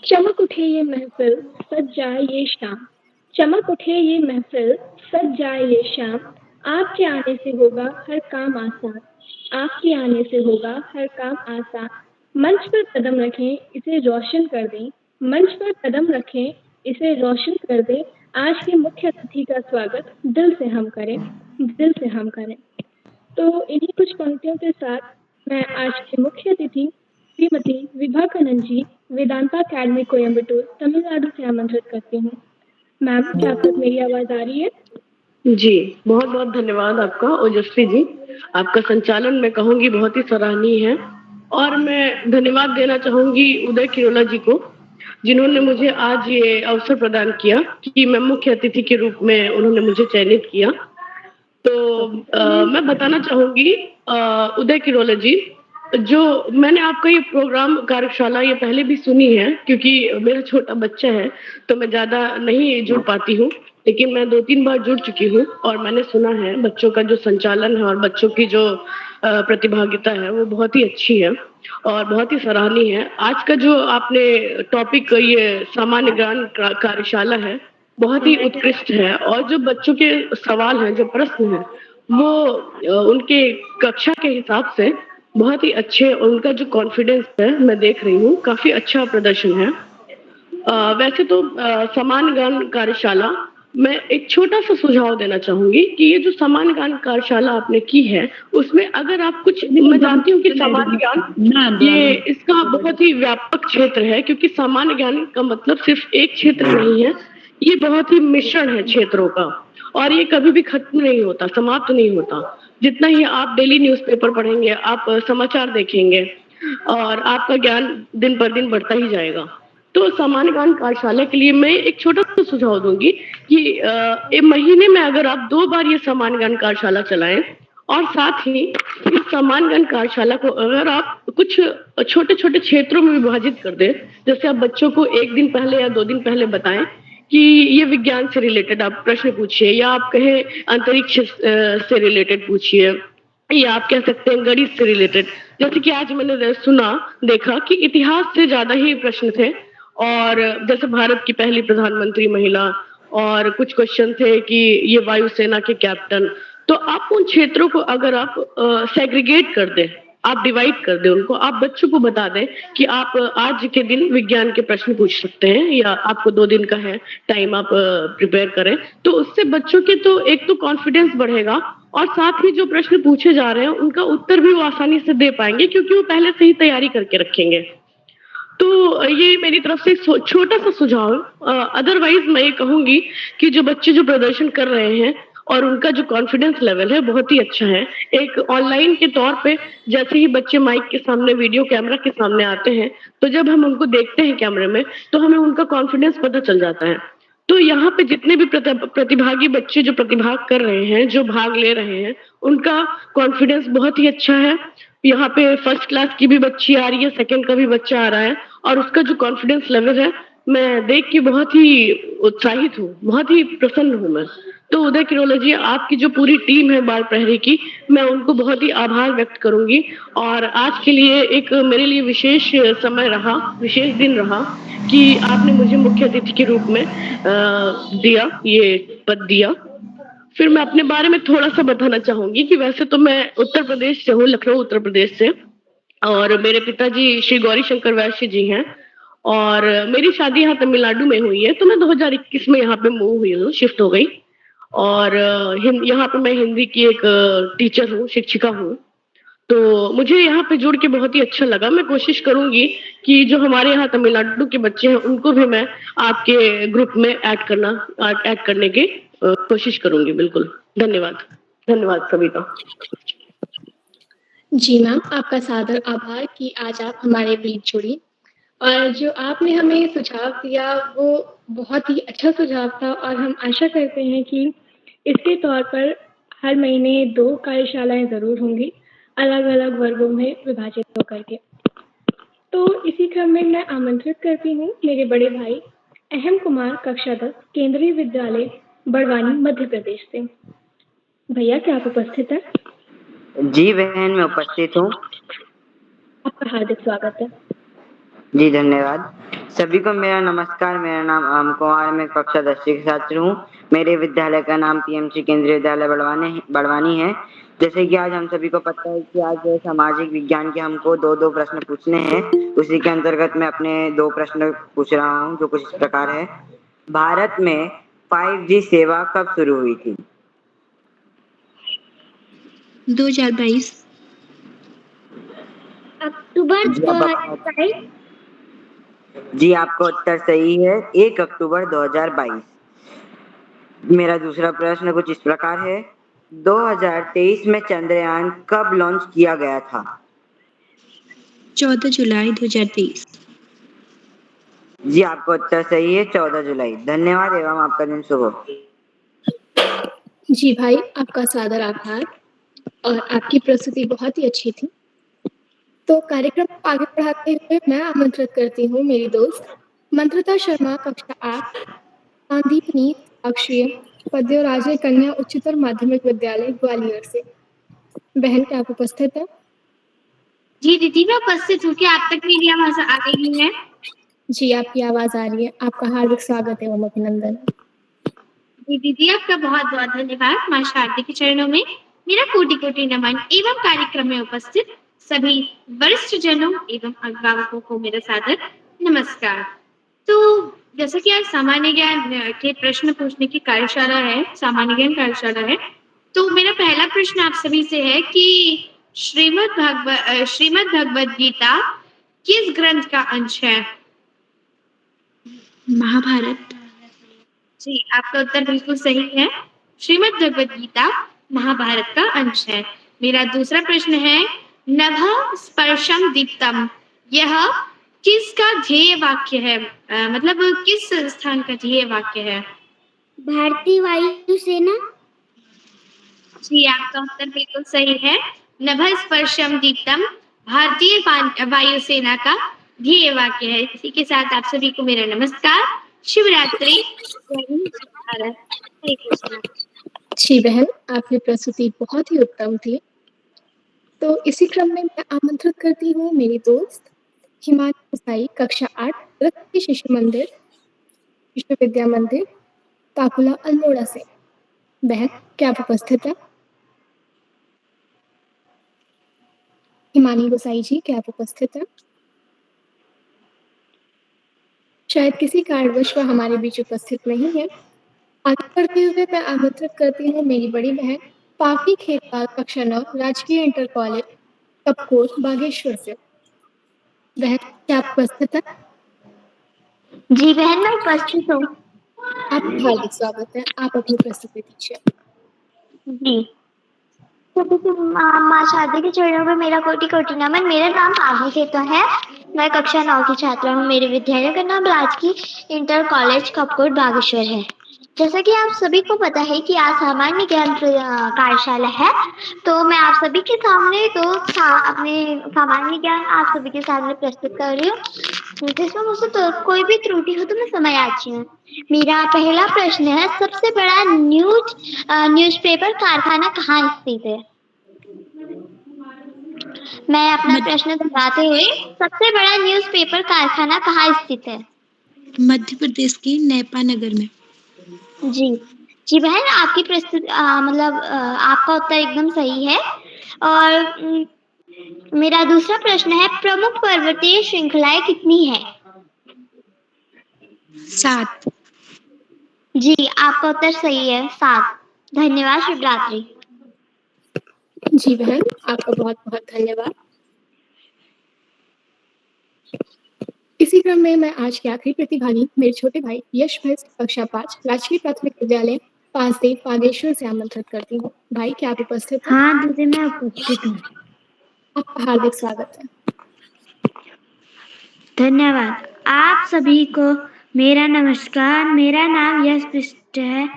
चमक उठे ये महफिल, सज जाए ये शाम। चमक उठे ये महफिल, सज जाए ये शाम। आपके आने से होगा हर काम आसान। आपके आने से होगा हर काम आसान। मंच पर कदम रखें, इसे रोशन कर दें। मंच पर कदम रखें, इसे रोशन कर दें। आज के मुख्य अतिथि का स्वागत दिल से हम करें, दिल से हम करें। तो इन्हीं कुछ पंक्तियों के साथ मैं आज के मुख्य अतिथि श्रीमती विभाकानंद जी, वेदांता अकेडमी कोयम्बटूर, तमिलनाडु से आमंत्रित करती हूँ। मैम, क्या आप तक मेरी आवाज आ रही है? जी, बहुत बहुत धन्यवाद आपका ओजस्वी जी। आपका संचालन मैं कहूँगी बहुत ही सराहनीय है और मैं धन्यवाद देना चाहूँगी उदय किरोला जी को, जिन्होंने मुझे आज ये अवसर प्रदान किया कि मैं मुख्य अतिथि के रूप में उन्होंने मुझे चयनित किया। तो मैं बताना चाहूँगी उदय किरोला जी, जो मैंने आपका ये प्रोग्राम कार्यशाला ये पहले भी सुनी है, क्योंकि मेरा छोटा बच्चा है तो मैं ज़्यादा नहीं जुड़ पाती हूँ, लेकिन मैं 2-3 बार जुड़ चुकी हूँ और मैंने सुना है बच्चों का जो संचालन है और बच्चों की जो प्रतिभागिता है वो बहुत ही अच्छी है और बहुत ही सराहनीय है। आज का जो आपने टॉपिक ये सामान्य ज्ञान कार्यशाला है, बहुत ही उत्कृष्ट है और जो बच्चों के सवाल हैं, जो प्रश्न हैं, वो उनके कक्षा के हिसाब से बहुत ही अच्छे और उनका जो कॉन्फिडेंस है मैं देख रही हूँ, काफी अच्छा प्रदर्शन है। वैसे तो सामान्य ज्ञान कार्यशाला मैं एक छोटा सा सुझाव देना चाहूंगी कि ये जो सामान्य ज्ञान कार्यशाला आपने की है उसमें अगर आप कुछ, मैं जानती हूँ कि सामान्य ज्ञान ये इसका बहुत ही व्यापक क्षेत्र है, क्योंकि सामान्य ज्ञान का मतलब सिर्फ एक क्षेत्र नहीं है, ये बहुत ही मिश्रण है क्षेत्रों का और ये कभी भी खत्म नहीं होता, समाप्त नहीं होता। जितना ही आप डेली न्यूज़पेपर पढ़ेंगे, आप समाचार देखेंगे और आपका ज्ञान दिन पर दिन बढ़ता ही जाएगा। तो सामान्य ज्ञान कार्यशाला के लिए मैं एक छोटा सा सुझाव दूंगी कि एक महीने में अगर आप 2 बार ये सामान्य ज्ञान कार्यशाला चलाएं और साथ ही इस सामान्य ज्ञान कार्यशाला को अगर आप कुछ छोटे छोटे क्षेत्रों में विभाजित कर दें, जैसे आप बच्चों को 1 दिन पहले या 2 दिन पहले बताएं कि ये विज्ञान से रिलेटेड आप प्रश्न पूछिए, या आप कहें अंतरिक्ष से रिलेटेड पूछिए, या आप कह सकते हैं गणित से रिलेटेड। जैसे कि आज मैंने देखा कि इतिहास से ज्यादा ही प्रश्न थे, और जैसे भारत की पहली प्रधानमंत्री महिला, और कुछ क्वेश्चन थे कि ये वायुसेना के कैप्टन। तो आप उन क्षेत्रों को अगर आप सेग्रीगेट कर दें, आप डिवाइड कर दें उनको, आप बच्चों को बता दें कि आप आज के दिन विज्ञान के प्रश्न पूछ सकते हैं या आपको 2 दिन का है टाइम, आप प्रिपेयर करें, तो उससे बच्चों के तो एक तो कॉन्फिडेंस बढ़ेगा और साथ ही जो प्रश्न पूछे जा रहे हैं उनका उत्तर भी वो आसानी से दे पाएंगे, क्योंकि वो पहले से ही तैयारी करके रखेंगे। तो ये मेरी तरफ से छोटा सा सुझाव। अदरवाइज मैं ये कहूंगी कि जो बच्चे जो प्रदर्शन कर रहे हैं और उनका जो कॉन्फिडेंस लेवल है बहुत ही अच्छा है। एक ऑनलाइन के तौर पे जैसे ही बच्चे माइक के सामने, वीडियो कैमरा के सामने आते हैं, तो जब हम उनको देखते हैं कैमरे में तो हमें उनका कॉन्फिडेंस पता चल जाता है। तो यहाँ पे जितने भी प्रतिभागी बच्चे जो प्रतिभाग कर रहे हैं, जो भाग ले रहे हैं, उनका कॉन्फिडेंस बहुत ही अच्छा है। यहाँ पे फर्स्ट क्लास की भी बच्ची आ रही है, सेकंड का भी बच्चा आ रहा है, और उसका जो कॉन्फिडेंस लेवल है मैं देख के बहुत ही उत्साहित हूँ, बहुत ही प्रसन्न हूँ मैं। तो उदय किरोला जी, आपकी जो पूरी टीम है बाल प्रहरी की, मैं उनको बहुत ही आभार व्यक्त करूंगी। और आज के लिए एक मेरे लिए विशेष समय रहा, विशेष दिन रहा कि आपने मुझे मुख्य अतिथि के रूप में दिया, ये पद दिया। फिर मैं अपने बारे में थोड़ा सा बताना चाहूंगी कि वैसे तो मैं उत्तर प्रदेश से हूँ, लखनऊ उत्तर प्रदेश से, और मेरे पिताजी श्री गौरी शंकर वैश्य जी हैं, और मेरी शादी यहाँ तमिलनाडु में हुई है। तो मैं 2021 में यहाँ पे मूव हुई हूँ, शिफ्ट हो गई, और यहाँ पे मैं हिंदी की एक टीचर हूँ, शिक्षिका हूँ। तो मुझे यहाँ पे जुड़ के बहुत ही अच्छा लगा। मैं कोशिश करूंगी कि जो हमारे यहाँ तमिलनाडु के बच्चे हैं उनको भी मैं आपके ग्रुप में ऐड करने की कोशिश करूंगी। बिल्कुल, धन्यवाद, धन्यवाद सभी का। जी मैम, आपका सादर आभार कि आज आप हमारे बीच जुड़ी, और जो आपने हमें सुझाव दिया वो बहुत ही अच्छा सुझाव था, और हम आशा करते हैं कि इसके तौर पर हर महीने 2 कार्यशालाएं जरूर होंगी, अलग अलग वर्गों में विभाजित होकर के। तो इसी क्रम में मैं आमंत्रित करती हूँ मेरे बड़े भाई अहम कुमार, कक्षा 10, केंद्रीय विद्यालय बड़वानी, मध्य प्रदेश से। भैया, क्या आप उपस्थित हैं? जी बहन, मैं उपस्थित हूँ। आपका हार्दिक स्वागत है। जी धन्यवाद। सभी को मेरा नमस्कार। मेरा नाम अम कुमार, मैं कक्षा 10वीं की छात्र हूँ। मेरे विद्यालय का नाम पीएमसी केंद्रीय विद्यालय बड़वानी है। जैसे कि आज हम सभी को पता है कि आज सामाजिक विज्ञान के हमको 2-2 प्रश्न पूछने हैं। उसी के अंतर्गत मैं अपने 2 प्रश्न पूछ रहा हूँ, जो कुछ इस प्रकार है। भारत में 5G सेवा कब शुरू हुई थी? 2022। अक्टूबर जी, आप 2022। जी, आपका उत्तर सही है, 1 अक्टूबर 2022। मेरा दूसरा प्रश्न कुछ इस प्रकार है। 2023 में चंद्रयान कब लॉन्च किया गया था? 14 जुलाई 2023। जी, आपका उत्तर सही है, 14 जुलाई। धन्यवाद एवं आपका दिन शुभ हो। जी भाई, आपका सादर आभार और आपकी प्रस्तुति बहुत ही अच्छी थी। तो कार्यक्रम को आगे बढ़ाते हुए मैं आमंत्रित करती हूँ मेरी दोस्त मंत्रिता शर्मा, कक्षा 8, सांदीपनी अक्षय पद्य राजे कन्या उच्चतर माध्यमिक विद्यालय ग्वालियर से। बहन, क्या आप उपस्थित है? जी दीदी, मैं उपस्थित हूँ। क्या आप तक मेरी आवाज आ रही है? जी, आपकी आवाज आ रही है। आपका हार्दिक स्वागत है एवं अभिनंदन। जी दीदी, आपका बहुत बहुत धन्यवाद। माँ शारदा के चरणों में मेरा कोटि कोटि नमन एवं कार्यक्रम में उपस्थित सभी वरिष्ठ जनों एवं अभिभावकों को मेरा सादर नमस्कार। तो जैसे कि आज सामान्य ज्ञान के प्रश्न पूछने की कार्यशाला है, सामान्य ज्ञान कार्यशाला है, तो मेरा पहला प्रश्न आप सभी से है कि श्रीमद् भगवद गीता किस ग्रंथ का अंश है? महाभारत। जी, आपका उत्तर बिल्कुल सही है। श्रीमद् भगवद गीता महाभारत का अंश है। मेरा दूसरा प्रश्न है, नभः स्पर्शम दीप्तम, यह किसका ध्येय वाक्य है? मतलब किस संस्थान का ध्येय वाक्य है? भारतीय वायुसेना। जी, आपका उत्तर बिल्कुल सही है। नभः स्पर्शम दीप्तम भारतीय वायुसेना का ध्येय वाक्य है। इसी के साथ आप सभी को मेरा नमस्कार, शिवरात्रि, जय हिंद, जय भारत, हरे कृष्णा। जी बहन, आपकी प्रस्तुति बहुत ही उत्तम थी। तो इसी क्रम में मैं आमंत्रित करती हूँ मेरी दोस्त हिमानी गुसाई, कक्षा 8, रत्न शिशु मंदिर विश्व विद्या मंदिर ताकुला अल्मोड़ा से। बहन, क्या आप उपस्थित है? हिमानी गुसाई जी, क्या आप उपस्थित है? शायद किसी कारणवश वह हमारे बीच उपस्थित नहीं है। आगे बढ़ते हुए मैं आमंत्रित करती हूँ मेरी बड़ी बहन पापी खेतपाल, कक्षा 9, राजकीय इंटर कॉलेज कपकोट बागेश्वर से। बहन, क्या आप उपस्थित है? जी बहन, मैं उपस्थित हूँ। आपका हार्दिक स्वागत है। आप अपनी प्रस्तुति दीजिए। जी, सभी को माँ शारदा के चरणों में मेरा कोटि कोटि नमन। मेरा नाम पाभी खेता है। मैं कक्षा 9 की छात्रा हूँ। मेरे विद्यालय का नाम राजकीय इंटर कॉलेज कपकोट बागेश्वर है। जैसा कि आप सभी को पता है कि आज सामान्य ज्ञान कार्यशाला है, तो मैं आप सभी के सामने अपने सामान्य ज्ञान आप सभी के सामने प्रस्तुत कर रही हूँ। जिसमें मुझसे कोई भी त्रुटि हो तो मैं समय याची हूँ। मेरा पहला प्रश्न है, सबसे बड़ा न्यूज़पेपर कारखाना कहाँ स्थित है? मैं अपना प्रश्न दोहराते हुए, सबसे बड़ा न्यूज़पेपर कारखाना कहाँ स्थित है? मध्य प्रदेश के नेपा नगर में। जी बहन, आपकी आपका उत्तर एकदम सही है। और मेरा दूसरा प्रश्न है, प्रमुख पर्वतीय श्रृंखलाएं कितनी है? 7। जी, आपका उत्तर सही है, 7। धन्यवाद, शिवरात्रि। जी बहन, आपका बहुत बहुत धन्यवाद। इसी क्रम में मैं आज के आखिरी प्रतिभागी मेरे छोटे भाई यश भाई, कक्षा 5, राजकीय प्राथमिक विद्यालय पासदेव बागेश्वर से आमंत्रित करती हूँ। भाई, क्या आप उपस्थित हैं? हाँ दीदी, मैं उपस्थित हूँ। आपका हार्दिक स्वागत है। धन्यवाद। आप सभी को मेरा नमस्कार। मेरा नाम यश बिष्ट है।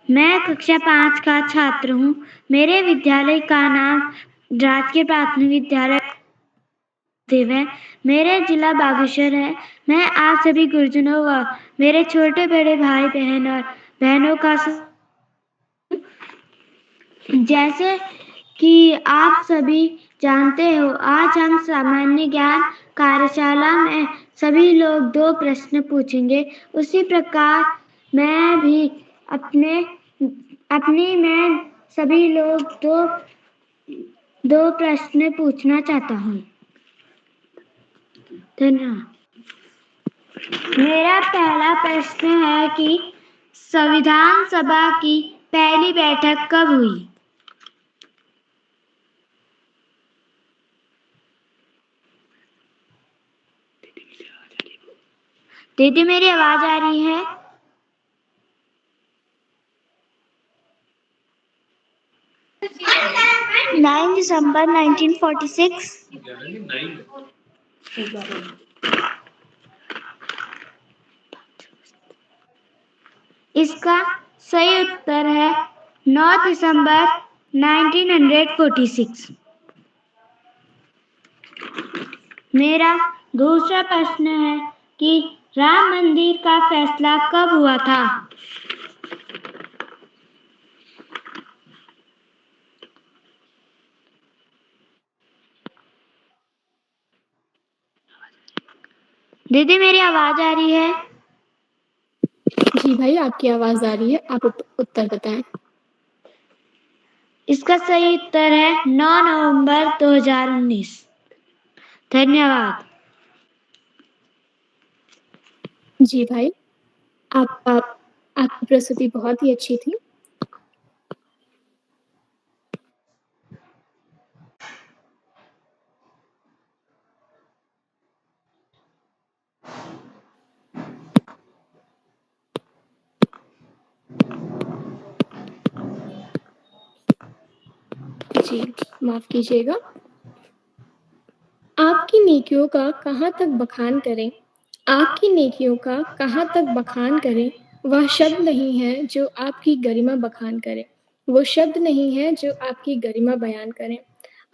मैं कक्षा 5 का छात्र हूँ। मेरे विद्यालय का नाम राजकीय प्राथमिक विद्यालय देव है। मेरे जिला बागेश्वर है। मैं आप सभी गुरुजनों व मेरे छोटे बड़े भाई बहन और बहनों का जैसे कि आप सभी जानते हो आज हम सामान्य ज्ञान कार्यशाला में सभी लोग 2 प्रश्न पूछेंगे। उसी प्रकार मैं भी अपनी में सभी लोग दो प्रश्न पूछना चाहता हूँ। धन्यवाद। मेरा पहला प्रश्न है कि संविधान सभा की पहली बैठक कब हुई? दीदी मेरी आवाज आ रही है? 9 दिसंबर 1946। इसका सही उत्तर है 9 दिसंबर 1946। मेरा दूसरा प्रश्न है कि राम मंदिर का फैसला कब हुआ था? दीदी मेरी आवाज आ रही है? जी भाई, आपकी आवाज आ रही है, आप उत्तर बताएं। इसका सही उत्तर है 9 नवंबर 2019। धन्यवाद। जी भाई, आपकी प्रस्तुति बहुत ही अच्छी थी। जी, माफ कीजिएगा। आपकी नेकियों का कहाँ तक बखान करें, आपकी नेकियों का कहाँ तक बखान करें, वह शब्द नहीं है जो आपकी गरिमा बखान करे, वो शब्द नहीं है जो आपकी गरिमा बयान करें।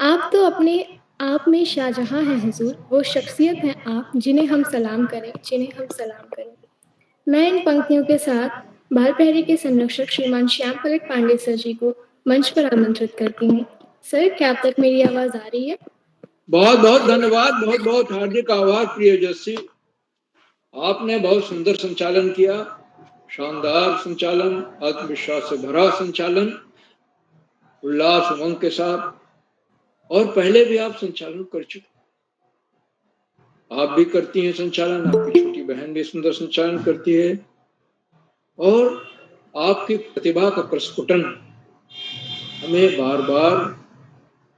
आप तो अपने आप में शाहजहां हैं हुजूर, वो शख्सियत हैं आप जिन्हें हम सलाम करें, जिन्हें हम सलाम करें। मैं इन पंक्तियों के साथ बाल पहरी के संरक्षक श्रीमान श्याम पलक पांडे सर जी को मंच पर आमंत्रित करती हूँ। सर, क्या आप तक मेरी आवाज आ रही है? बहुत बहुत धन्यवाद, बहुत बहुत हार्दिक आभार प्रिय ओजस्वी। आपने बहुत सुंदर संचालन किया, शानदार संचालन, आत्मविश्वास से भरा संचालन, उल्लास उमंग के साथ। और पहले भी आप संचालन कर चुके, आप भी करती हैं संचालन, आपकी छोटी बहन भी सुंदर संचालन करती है और आपकी प्रतिभा का प्रस्फुटन हमें बार बार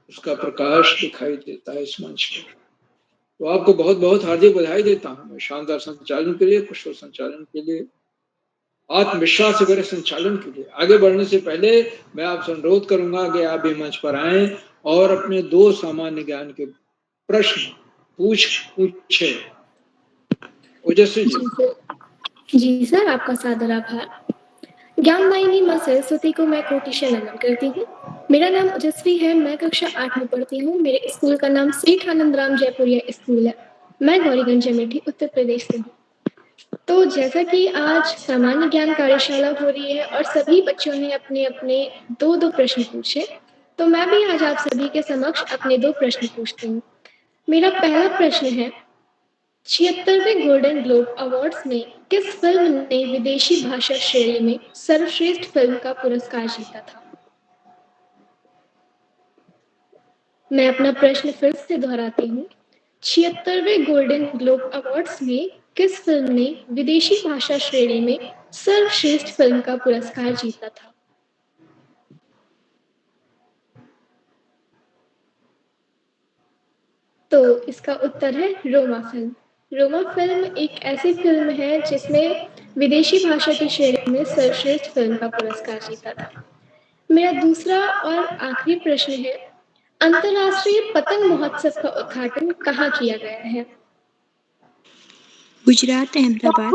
उसका प्रकाश दिखाई देता है इस मंच पर। तो आपको बहुत बहुत हार्दिक बधाई देता हूं मैं शानदार संचालन के लिए, कुशल संचालन के लिए, आत्मविश्वास से भरे संचालन के लिए। आगे बढ़ने से पहले मैं आपसे अनुरोध करूंगा कि आप भी मंच पर आएं और अपने 2 सामान्य ज्ञान के प्रश्न पूछे। ओजस्वी जी। जी सर, आपका सादर आभार। ज्ञानदायिनी माँ सरस्वती को मैं कोटिशा नमन करती हूँ। मेरा नाम ओजस्वी है, मैं कक्षा 8 में पढ़ती हूँ। मेरे स्कूल का नाम सेठ आनंद राम जयपुरिया स्कूल है। मैं गौरीगंज अमेठी उत्तर प्रदेश से हूँ। तो जैसा कि आज सामान्य ज्ञान कार्यशाला हो रही है और सभी बच्चों ने अपने अपने 2 प्रश्न पूछे, तो मैं भी आज आप सभी के समक्ष अपने 2 प्रश्न पूछती हूँ। मेरा पहला प्रश्न है, 76वें गोल्डन ग्लोब अवार्ड्स में किस फिल्म ने विदेशी भाषा श्रेणी में सर्वश्रेष्ठ फिल्म का पुरस्कार जीता था? मैं अपना प्रश्न फिर से दोहराती हूँ। 76वें गोल्डन ग्लोब अवार्ड्स में किस फिल्म ने विदेशी भाषा श्रेणी में सर्वश्रेष्ठ फिल्म का पुरस्कार जीता था? तो इसका उत्तर है रोमा फिल्म। रोमा फिल्म एक ऐसी फिल्म है जिसने विदेशी भाषा की श्रेणी में सर्वश्रेष्ठ फिल्म का पुरस्कार जीता था। मेरा दूसरा और आखिरी प्रश्न है, अंतर्राष्ट्रीय पतंग महोत्सव का उद्घाटन कहाँ किया गया है? गुजरात, अहमदाबाद।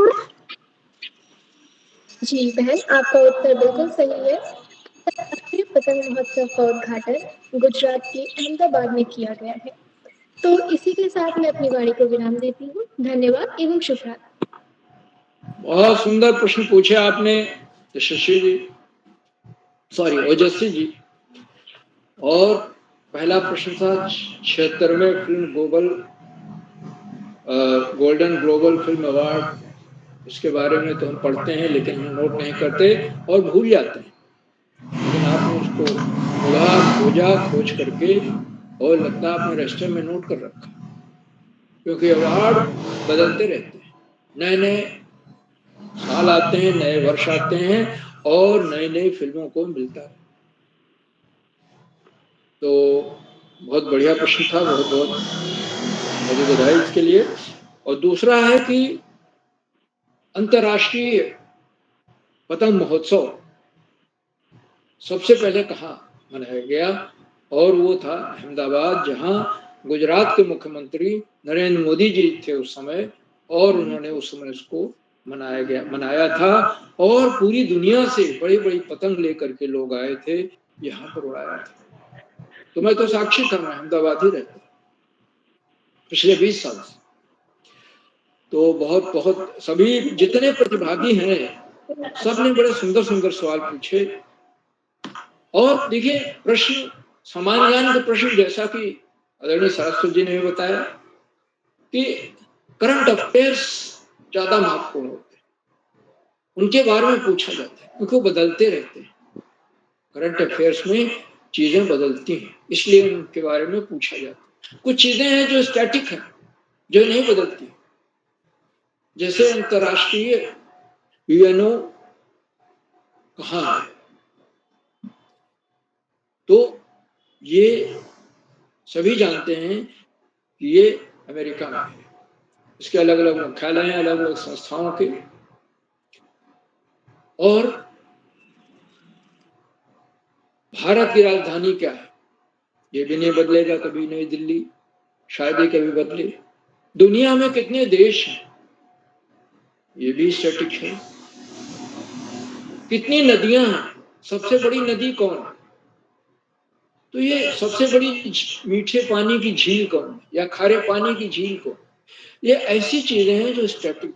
जी बहन, आपका उत्तर बिल्कुल सही है। अंतर्राष्ट्रीय पतंग महोत्सव का उद्घाटन गुजरात के अहमदाबाद में किया गया है। तो इसी के साथ मैं अपनी वाणी को विराम देती हूँ। धन्यवाद एवं शुभ रात्रि। बहुत सुंदर प्रश्न पूछे आपने यशस्वी जी, सॉरी ओजस्वी जी। और पहला प्रश्न था 76वें film golden global film award. इसके बारे में तो हम पढ़ते हैं लेकिन हम नोट नहीं करते और भूल जाते हैं, लेकिन आपने उसको ढूंढा, खोज करके और लगता है आपने रजिस्टर में नोट कर रखा, क्योंकि अवार्ड बदलते रहते हैं, नए नए साल आते हैं, नए वर्ष आते हैं और नई नई फिल्मों को मिलता है। तो बहुत बढ़िया प्रश्न था, बहुत बहुत मुझे बधाई इसके लिए। और दूसरा है कि अंतर्राष्ट्रीय पतंग महोत्सव सबसे पहले कहाँ मनाया गया, और वो था अहमदाबाद, जहां गुजरात के मुख्यमंत्री नरेंद्र मोदी जी थे उस समय, और उन्होंने उस समय उसको मनाया था और पूरी दुनिया से बड़ी बड़ी पतंग लेकर के लोग आए थे, यहाँ पर उड़ाया था। तो मैं तो साक्षी था, मैं अहमदाबाद ही रहता पिछले 20 साल से। तो बहुत बहुत सभी जितने प्रतिभागी हैं सबने बड़े सुंदर सुंदर सवाल पूछे। और देखिए, प्रश्न सामान्य ज्ञान के प्रश्न, जैसा कि आदरणीय शास्त्री जी ने बताया कि करंट अफेयर्स ज्यादा महत्वपूर्ण होते हैं, उनके बारे में पूछा जाता है क्योंकि वो बदलते रहते हैं। करंट अफेयर्स में चीजें बदलती हैं, इसलिए उनके बारे में पूछा जाता है। कुछ चीजें हैं जो स्टैटिक हैं, जो नहीं बदलती, जैसे अंतर्राष्ट्रीय यूएनओ कहाँ है, तो ये सभी जानते हैं कि ये अमेरिका में है। इसके अलग अलग मुख्यालय हैं, अलग अलग संस्थाओं के, और भारत की राजधानी क्या है ये भी नहीं बदलेगा, कभी नई दिल्ली, शायद ही कभी बदले। दुनिया में कितने देश हैं ये भी स्टैटिक है। कितनी नदियां हैं, सबसे बड़ी नदी कौन है, तो ये सबसे बड़ी मीठे पानी की झील कौन है या खारे पानी की झील कौन, ये ऐसी चीजें हैं जो स्टैटिक।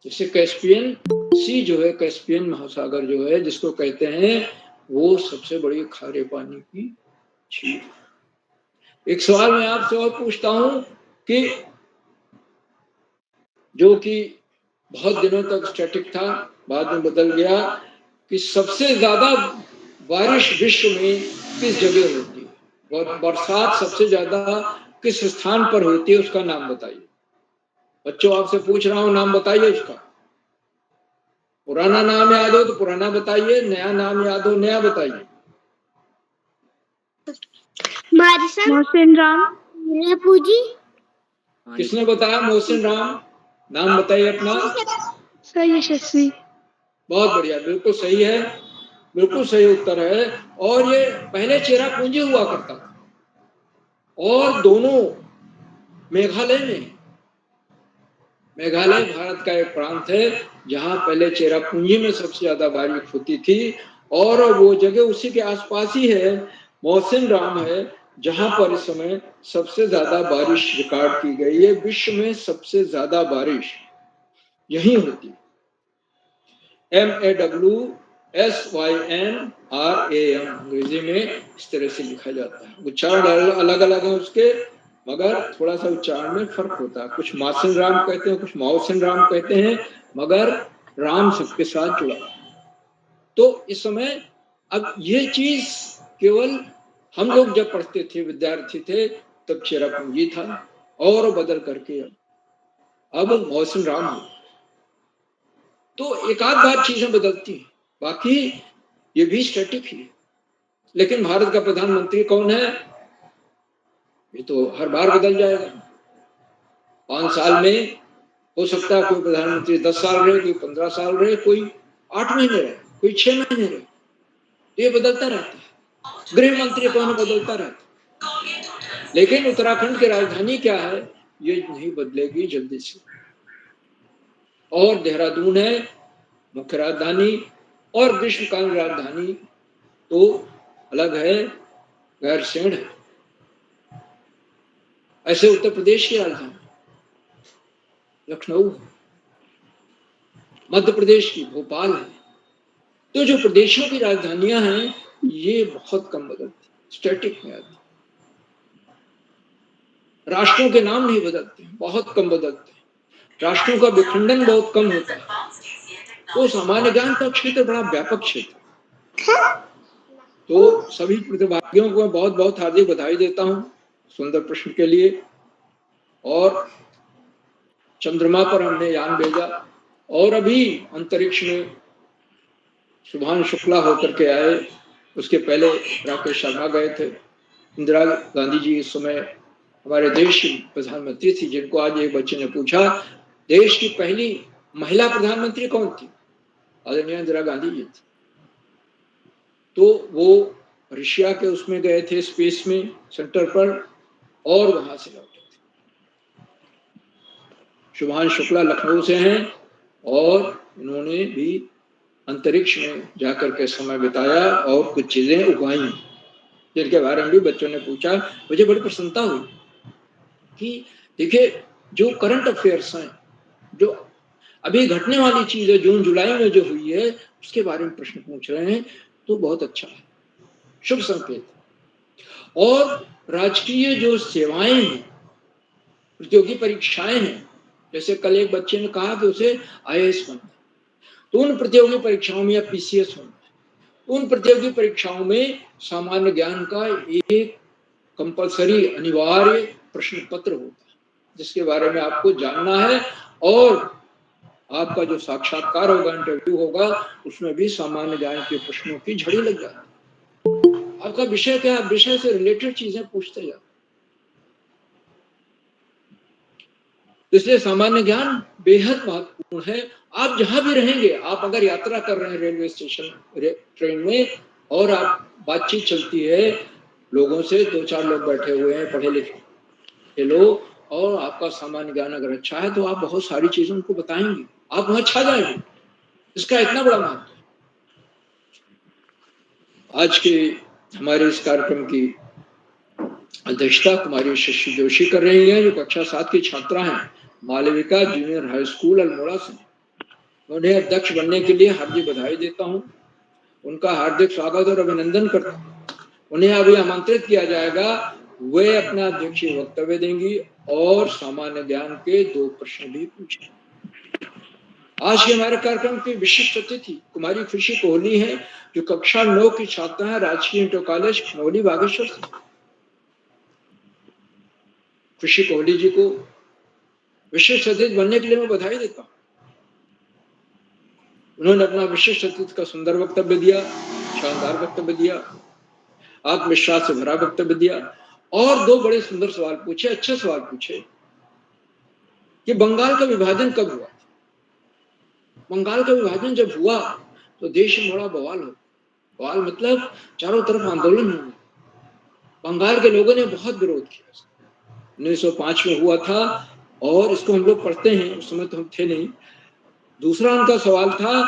जैसे कैस्पियन सी जो है, कैस्पियन महासागर जो है जिसको कहते हैं, वो सबसे बड़ी खारे पानी की झील। एक सवाल मैं आपसे और पूछता हूं कि जो कि बहुत दिनों तक स्टैटिक था, बाद में बदल गया, कि सबसे ज्यादा बारिश विश्व में किस जगह होती है, और बरसात सबसे ज्यादा किस स्थान पर होती है, उसका नाम बताइए। बच्चों, आपसे पूछ रहा हूं, नाम बताइए उसका। पुराना नाम याद हो तो पुराना बताइए, नया नाम याद हो नया बताइए। मोहसिन राम, पूजी। किसने बताया मोहसिन राम? नाम बताइए अपना। सर यशस्वी। बहुत बढ़िया, बिल्कुल सही है, बिल्कुल सही उत्तर है। और ये पहले चेरापूंजी हुआ करता था, और दोनों मेघालय में, मेघालय भारत का एक प्रांत है जहां पहले चेरापूंजी में सबसे ज्यादा बारिश होती थी, और वो जगह उसी के आसपास ही है, मोहसिन राम है, जहां पर इस समय सबसे ज्यादा बारिश रिकॉर्ड की गई है। विश्व में सबसे ज्यादा बारिश यही होती है। MAWSYNRAM अंग्रेजी में इस तरह से लिखा जाता है। उच्चारण अलग अलग है उसके, मगर थोड़ा सा उच्चारण में फर्क होता है। कुछ मासिन राम कहते हैं, कुछ माओसिन राम कहते हैं, मगर राम सबके साथ जुड़ा। तो इस समय अब ये चीज केवल हम लोग जब पढ़ते थे, विद्यार्थी थे, तब चेरापूंजी था, और बदल करके अब मौसिन राम हो। तो एक आध बार चीजें बदलती हैं, बाकी ये भी स्टैटिक ही है। लेकिन भारत का प्रधानमंत्री कौन है, ये तो हर बार बदल जाएगा। 5 साल में हो सकता है कोई प्रधानमंत्री 10 साल रहे, कोई 15 साल रहे, कोई 8 महीने रहे, कोई 6 महीने रहे, ये बदलता रहता है। गृह मंत्री कौन बदलता रहता है। लेकिन उत्तराखंड की राजधानी क्या है, ये नहीं बदलेगी जल्दी से। और देहरादून है मुख्य राजधानी, और ग्रीष्मकालीन राजधानी तो अलग है, गैरसैंण है। ऐसे उत्तर प्रदेश की राजधानी लखनऊ है, मध्य प्रदेश की भोपाल है। तो जो प्रदेशों की राजधानियां हैं ये बहुत कम बदलती, स्टैटिक में आती है। राष्ट्रों के नाम नहीं बदलते हैं, बहुत कम बदलते हैं, राष्ट्रों का विखंडन बहुत कम होता है। तो सामान्य ज्ञान का क्षेत्र बड़ा व्यापक क्षेत्र है। तो सभी प्रतिभागियों को मैं बहुत बहुत हार्दिक बधाई देता हूं सुंदर प्रश्न के लिए। और चंद्रमा पर हमने यान भेजा और अभी अंतरिक्ष में शुभान शुक्ला होकर के आए, उसके पहले राकेश शर्मा गए थे। इंदिरा गांधी जी इस समय हमारे देश की प्रधानमंत्री थी, जिनको आज एक बच्चे ने पूछा देश की पहली महिला प्रधानमंत्री कौन थी, आदरणीय इंदिरा गांधी जी थी। तो वो रशिया के उसमें गए थे, स्पेस में सेंटर पर, और वहां से लौटे थे। शुभान शुक्ला लखनऊ से हैं और इन्होंने भी अंतरिक्ष में जाकर के समय बिताया और कुछ चीजें उगाई जिनके बारे में भी बच्चों ने पूछा। मुझे बड़ी प्रसन्नता हुई कि देखिए जो करंट अफेयर्स हैं, जो अभी घटने वाली चीज है, जून जुलाई में जो हुई है उसके बारे में प्रश्न पूछ रहे हैं, तो बहुत अच्छा है, शुभ संकेत। और राजकीय जो सेवाएं हैं, प्रतियोगी परीक्षाएं हैं, जैसे कल एक बच्चे ने कहा कि उसे IAS बनना, तो उन प्रतियोगी परीक्षाओं में या PCS होना, उन प्रतियोगी परीक्षाओं में सामान्य ज्ञान का एक कंपलसरी अनिवार्य प्रश्न पत्र होता है जिसके बारे में आपको जानना है। और आपका जो साक्षात्कार होगा, इंटरव्यू होगा, उसमें भी सामान्य ज्ञान के प्रश्नों की झड़ी लग जाती है। आपका विषय क्या है, विषय से रिलेटेड चीजें पूछते जाओ। इसलिए सामान्य ज्ञान बेहद महत्वपूर्ण है। आप जहां भी रहेंगे, आप अगर यात्रा कर रहे हैं रेलवे स्टेशन, ट्रेन में, और आप बातचीत चलती है लोगों से, 2-4 लोग बैठे हुए हैं पढ़े लिखे लोग, और आपका सामान्य ज्ञान अगर अच्छा है तो आप बहुत सारी चीजें उनको बताएंगे, आप वहां छा जाएंगे। इसका इतना बड़ा महत्व है। आज के हमारे इस कार्यक्रम की अध्यक्षता कुमारी शशि जोशी कर रही है, जो कक्षा 7 की छात्रा हैं, Malvika junior high school Almora से। उन्हें अध्यक्ष बनने के लिए हार्दिक बधाई देता हूं, उनका हार्दिक स्वागत और अभिनंदन करता हूं। उन्हें अभी आमंत्रित किया जाएगा, वे अपना अध्यक्षीय वक्तव्य देंगी और सामान्य ज्ञान के 2 प्रश्न भी पूछेंगे। आज के हमारे कार्यक्रम की विशिष्ट अतिथि कुमारी खुशी कोहली है, जो कक्षा 9 की छात्रा है, राजकीय इंटर कॉलेज खनौली बागेश्वर से। खुशी कोहली जी को विशिष्ट अतिथि बनने के लिए मैं बधाई देता हूं। उन्होंने अपना विशिष्ट अतिथि का सुंदर वक्तव्य दिया, शानदार वक्तव्य दिया, आत्मविश्वास से भरा वक्तव्य दिया, और 2 बड़े सुंदर सवाल पूछे, अच्छे सवाल पूछे कि बंगाल का विभाजन कब हुआ। बंगाल का विभाजन जब हुआ तो देश में बड़ा बवाल हो, बवाल मतलब चारों तरफ आंदोलन हुआ, बंगाल के लोगों ने बहुत विरोध किया। 1905 में हुआ था, और इसको हम लोग पढ़ते हैं, उस समय तो हम थे नहीं। दूसरा उनका सवाल था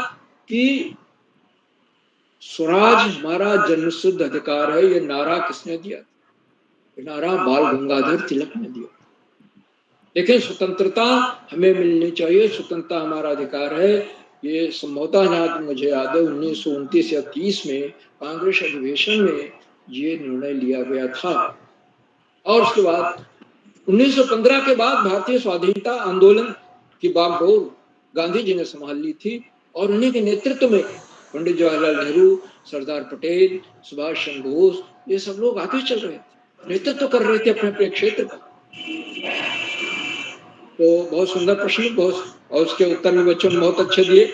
कि स्वराज हमारा जन्मसिद्ध अधिकार है, ये नारा किसने दिया? ये नारा बाल गंगाधर तिलक ने दिया। लेकिन स्वतंत्रता हमें मिलनी चाहिए, स्वतंत्रता हमारा अधिकार है, ये संभवतः जहां मुझे याद है 1929 या 30 में कांग्रेस अधिवेशन में ये निर्णय लिया गया था। और उसके बाद 1915 के बाद भारतीय स्वाधीनता आंदोलन की बागडोर गांधी जी ने संभाल ली थी, और उन्हीं के नेतृत्व में पंडित जवाहरलाल नेहरू, सरदार पटेल, सुभाष चंद्र बोस, ये सब लोग आगे चल रहे थे, नेतृत्व कर रहे थे अपने अपने क्षेत्र का। तो बहुत सुंदर प्रश्न, बहुत, और उसके उत्तर भी बच्चों ने बहुत अच्छे दिए।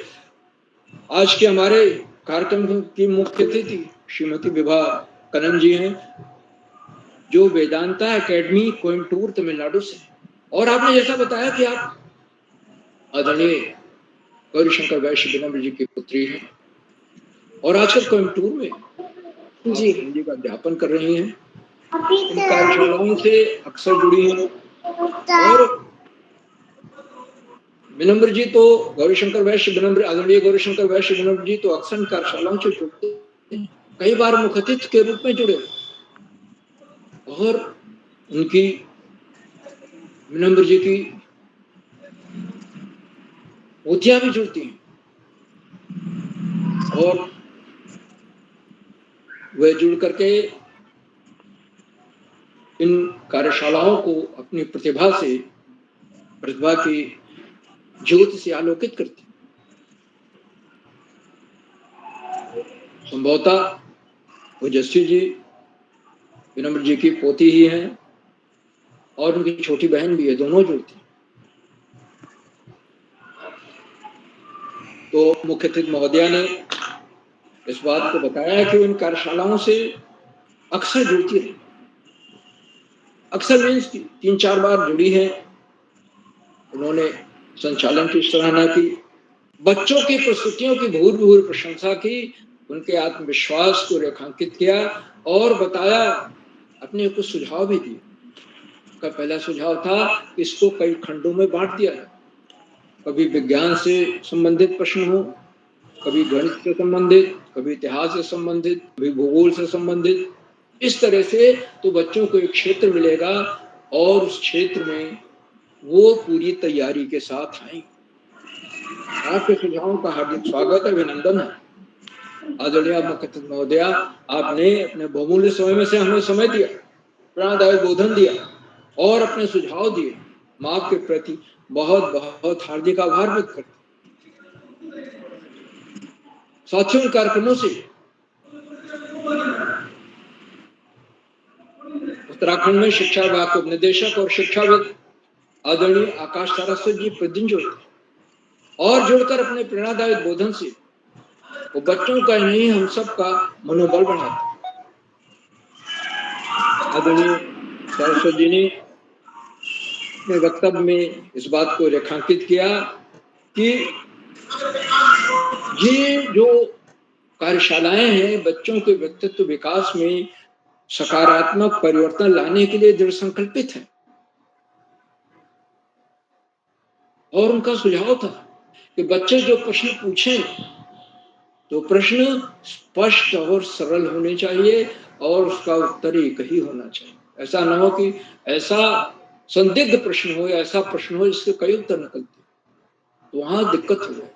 आज के हमारे कार्यक्रम की मुख्य अतिथि श्रीमती विभा कनन जी हैं, जो वेदांता एकेडमी कोयम्बटूर तमिलनाडु से। और आपने जैसा बताया कि आप आदरणीय गौरीशंकर वैश्य विनम्र जी की पुत्री हैं, और आजकल कोयम्बटूर में जी हिंदी का अध्यापन कर रही हैं, इन कार्यशालाओं से अक्सर जुड़ी हैं। और विनम्र जी तो गौरीशंकर वैश्य विनम्र, आदरणीय गौरीशंकर वैश्य विनम्र जी तो अक्सर कार्यशालाओं से जुड़ते हैं, कई बार मुख्य अतिथि के रूप में जुड़े, और उनकी विनम्र जी की पोतियां भी जुड़ती हैं, और वे जुड़ करके इन कार्यशालाओं को अपनी प्रतिभा की ज्योति से आलोकित करती। संभवतः ओजस्वी जी विनम्र जी की पोती ही हैं और उनकी छोटी बहन भी है, दोनों जुड़ती। तो मुख्य अतिथि महोदया ने इस बात को बताया कि इन कार्यशालाओं से अक्सर जुड़ती रही, अक्सर मीन्स 3-4 बार जुड़ी है। उन्होंने संचालन की सराहना की, बच्चों की प्रस्तुतियों की भूरि प्रशंसा की, उनके आत्मविश्वास को रेखांकित किया और बताया, अपने कुछ सुझाव भी दिए। का पहला सुझाव था कि इसको कई खंडों में बांट दिया जाए, कभी विज्ञान से संबंधित प्रश्न हो, कभी गणित से संबंधित, कभी इतिहास से संबंधित, कभी भूगोल से संबंधित। इस तरह से तो बच्चों को एक क्षेत्र मिलेगा और उस क्षेत्र में वो पूरी तैयारी के साथ आएंगे। आपके सुझावों का हार्दिक स्वागत है, अभिनंदन है। आदरणीय मुख्य अतिथि महोदया, आपने अपने बहुमूल्य समय में से हमें समय दिया, प्रेरणादायक बोधन दिया और अपने सुझाव दिए। मैं आपके प्रति बहुत बहुत हार्दिक आभार व्यक्त करता हूं। साथियों, इन कार्यक्रमों से उत्तराखंड में शिक्षा विभाग के उपनिदेशक और शिक्षाविद आदरणीय आकाश सारस्वत जी प्रतिदिन जुड़ते और जुड़कर अपने प्रेरणादायक बोधन से वो बच्चों का नहीं, हम सब का मनोबल बढ़ाते। आदरणीय सारस्वत जी ने अपने वक्तव्य में इस बात को रेखांकित किया कि ये जो कार्यशालाएं हैं बच्चों के व्यक्तित्व विकास में सकारात्मक परिवर्तन लाने के लिए दृढ़ संकल्पित है। और उनका सुझाव था कि बच्चे जो प्रश्न पूछें तो प्रश्न स्पष्ट और सरल होने चाहिए और उसका उत्तर एक ही होना चाहिए। ऐसा ना हो कि ऐसा संदिग्ध प्रश्न हो या ऐसा प्रश्न हो जिसके कई उत्तर निकलते, तो वहां दिक्कत हो जाए।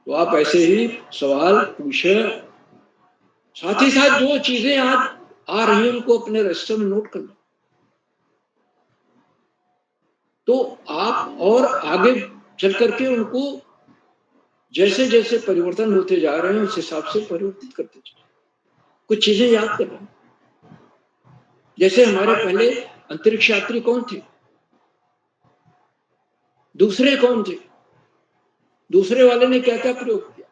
तो आप ऐसे ही सवाल पूछें, साथ ही साथ जो चीजें आज आ रही हैं उनको अपने रजिस्टर में नोट कर लो, तो आप और आगे चल करके उनको जैसे जैसे परिवर्तन होते जा रहे हैं उस हिसाब से परिवर्तित करते जाए। कुछ चीजें याद कर लें, जैसे हमारे पहले अंतरिक्ष यात्री कौन थे, दूसरे कौन थे, दूसरे वाले ने क्या क्या प्रयोग किया,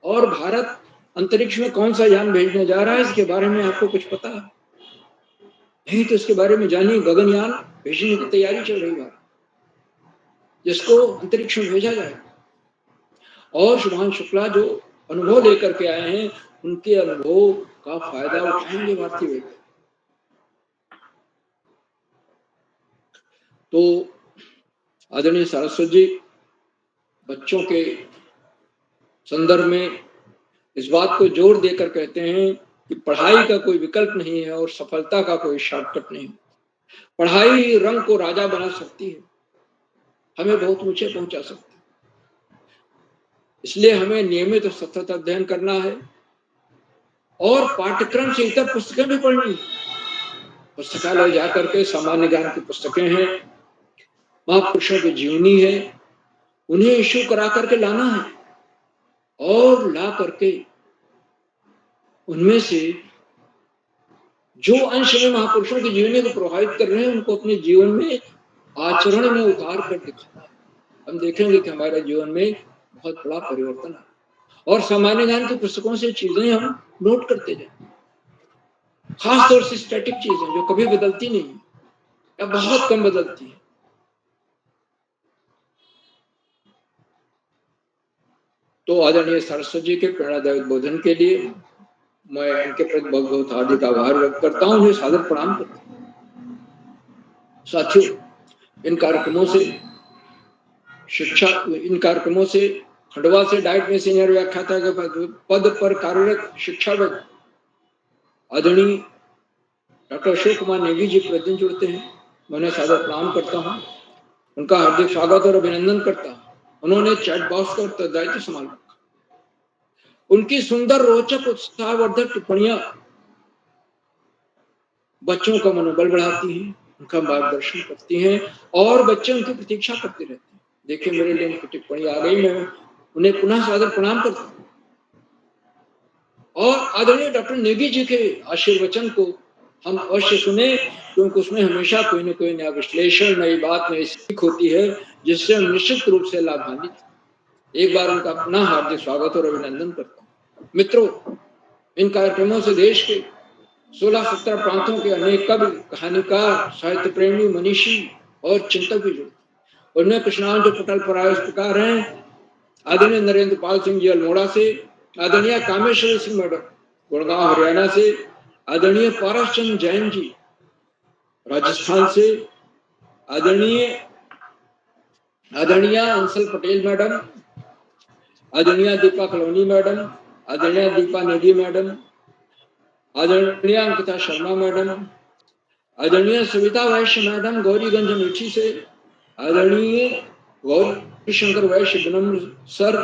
और भारत अंतरिक्ष में कौन सा यान भेजने जा रहा है इसके बारे में आपको कुछ पता है? नहीं तो इसके बारे में जानिए। गगनयान भेजने की तैयारी चल रही है, जिसको अंतरिक्ष में भेजा जाएगा। और शुभांशु शुक्ला जो अनुभव लेकर के आए हैं उनके अनुभव का फायदा उठाएंगे भारतीय वैज्ञानिक। तो आदरणीय सारस्वत जी बच्चों के संदर्भ में इस बात को जोर देकर कहते हैं कि पढ़ाई का कोई विकल्प नहीं है और सफलता का कोई शॉर्टकट नहीं। पढ़ाई ही रंग को राजा बना सकती है, हमें बहुत ऊंचे पहुंचा सकती है। इसलिए हमें नियमित और सतत अध्ययन करना है और पाठ्यक्रम से इतर पुस्तकें भी पढ़नी है। पुस्तकालय जाकर के सामान्य ज्ञान की पुस्तकें हैं, महापुरुषों की जीवनी है, उन्हें इश्यू करा करके लाना है और ला करके उनमें से जो अंश में महापुरुषों की जीवनी को प्रभावित कर रहे हैं उनको अपने जीवन में आचरण में उतार कर दिखाना है। हम देखेंगे कि हमारे जीवन में बहुत बड़ा परिवर्तन है और सामान्य ज्ञान की पुस्तकों से चीजें हम नोट करते जाए, खास तौर से स्टैटिक चीजें जो कभी बदलती नहीं है या बहुत कम बदलती है। तो आदरणीय सरस्वती जी के प्रेरणादायक बोधन के लिए मैं इनके प्रति बहुत बहुत हार्दिक आभार व्यक्त करता हूँ, उन्हें सादर प्रणाम करता हूँ। साथियों, इन कार्यक्रमों से खंडवा से डाइट में सीनियर व्याख्याता के पद पर कार्यरत शिक्षाविद आदरणीय डॉक्टर अशोक कुमार नेगी जी प्रतिदिन जुड़ते हैं। मैं उन्हें सादर प्रणाम करता हूँ, उनका हार्दिक स्वागत और अभिनंदन करता हूँ। उन्होंने चैट बॉक्स का उत्तरदायित्व संभाल रखा। उनकी सुंदर रोचक उत्साहवर्धक टिप्पणियां बच्चों का मनोबल बढ़ाती हैं, उनका मार्गदर्शन करती हैं और बच्चे उनकी प्रतीक्षा करते रहते हैं। देखिए मेरे लिए उनकी टिप्पणी आ गई, मैं उन्हें पुनः सादर प्रणाम करता हूँ। और आदरणीय डॉक्टर नेगी जी के आशीर्वचन को हम अवश्य सुने, क्योंकि उसमें हमेशा कोई न कोई नया विश्लेषण, नई बात, नई सीख होती है, जिससे हम निश्चित रूप से लाभान्वित। एक बार उनका पुनः हार्दिक स्वागत और अभिनंदन करता हूँ। मित्रों, इन कार्यक्रमों से देश के 16-17 प्रांतों के अनेक कवि, कहानीकार, साहित्य प्रेमी, मनीषी और चिंतक भी जुड़ते। उनमें कुछ नाम जो पटल पर आए इस प्रकार हैं: आदरणीय नरेंद्र पाल सिंह जी अल्मोड़ा से, आदरणीय कामेश्वरी सिंह मैडम गुड़गांव हरियाणा से, आदरणीय पारस चंद जैन जी राजस्थान से, आदरणीय अंशल पटेल मैडम, आदरणीय दीपा कलोनी मैडम, आदरणीय दीपा नेगी मैडम, आदरणीय अंकिता शर्मा मैडम, आदरणीय सविता वैश्य मैडम गौरीगंज अमेठी से, आदरणीय गौरी शंकर वैश्य विनम्र सर,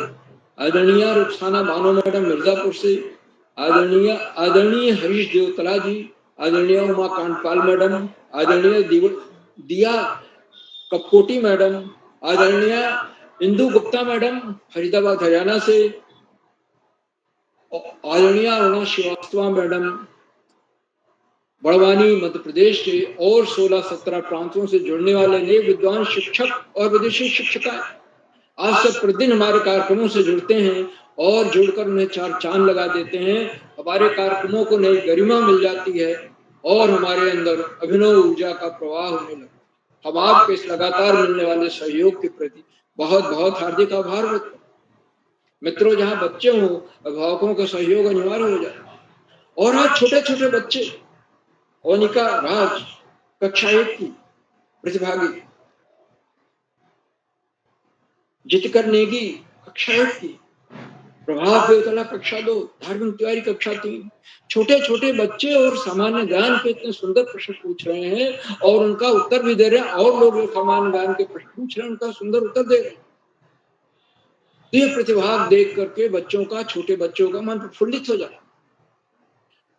आदरणीय रुखसाना बानो मैडम मिर्जापुर से, आदरणीय हरीश देवतला जी, आदरणीय उमा कांडपाल मैडम, आदरणीय दिया कपकोटी मैडम, आदरणीय इंदु गुप्ता मैडम फरीदाबाद हरियाणा से, आदरणीय अरुणा श्रीवास्तव मैडम बड़वानी मध्य प्रदेश के और 16-17 प्रांतों से जुड़ने वाले नए विद्वान शिक्षक और विदेशी शिक्षिकाएं आज से प्रतिदिन हमारे कार्यक्रमों से जुड़ते हैं और जुड़कर उन्हें चार चांद लगा देते हैं। हमारे कार्यक्रमों को नई गरिमा मिल जाती है और हमारे अंदर अभिनव ऊर्जा का प्रवाह होने लगता है। हम आपके इस लगातार मिलने वाले सहयोग के प्रति बहुत बहुत हार्दिक आभार व्यक्त करते हैं। मित्रों, जहाँ बच्चे हों, अभिभावकों का सहयोग अनिवार्य हो जाता है। और आज छोटे छोटे बच्चे, ओनिका राज कक्षा 1 की प्रतिभागी, जितकर नेगी कक्षा 1 की, प्रभाव देवतला कक्षा 2, धार्मिक तिवारी कक्षा 3, छोटे छोटे बच्चे और सामान्य ज्ञान के इतने सुंदर प्रश्न पूछ रहे हैं और उनका उत्तर भी दे रहे हैं, और लोग जो सामान्य ज्ञान के प्रश्न पूछ रहे हैं उनका सुंदर उत्तर दे रहे हैं। ये प्रतिभा देख करके बच्चों का, छोटे बच्चों का मन प्रफुल्लित हो जाता है।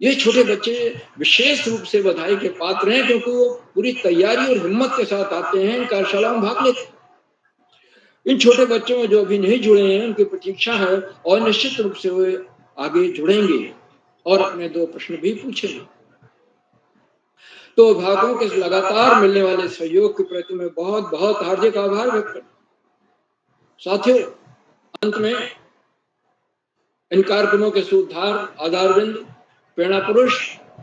ये छोटे बच्चे विशेष रूप से बधाई के पात्र हैं, क्योंकि वो पूरी तैयारी और हिम्मत के साथ आते हैं, इन कार्यशालाओं में भाग लेते हैं। इन छोटे बच्चों में जो अभी नहीं जुड़े हैं उनकी प्रतीक्षा है और निश्चित रूप से वे आगे जुड़ेंगे और अपने 2 प्रश्न भी पूछेंगे। तो अभिभावकों के लगातार मिलने वाले सहयोग के प्रति मैं बहुत बहुत हार्दिक आभार व्यक्त करता हूं। साथियों, अंत में इन कार्यक्रमों के सूत्रधार, आधारबिंद, प्रेरणा पुरुष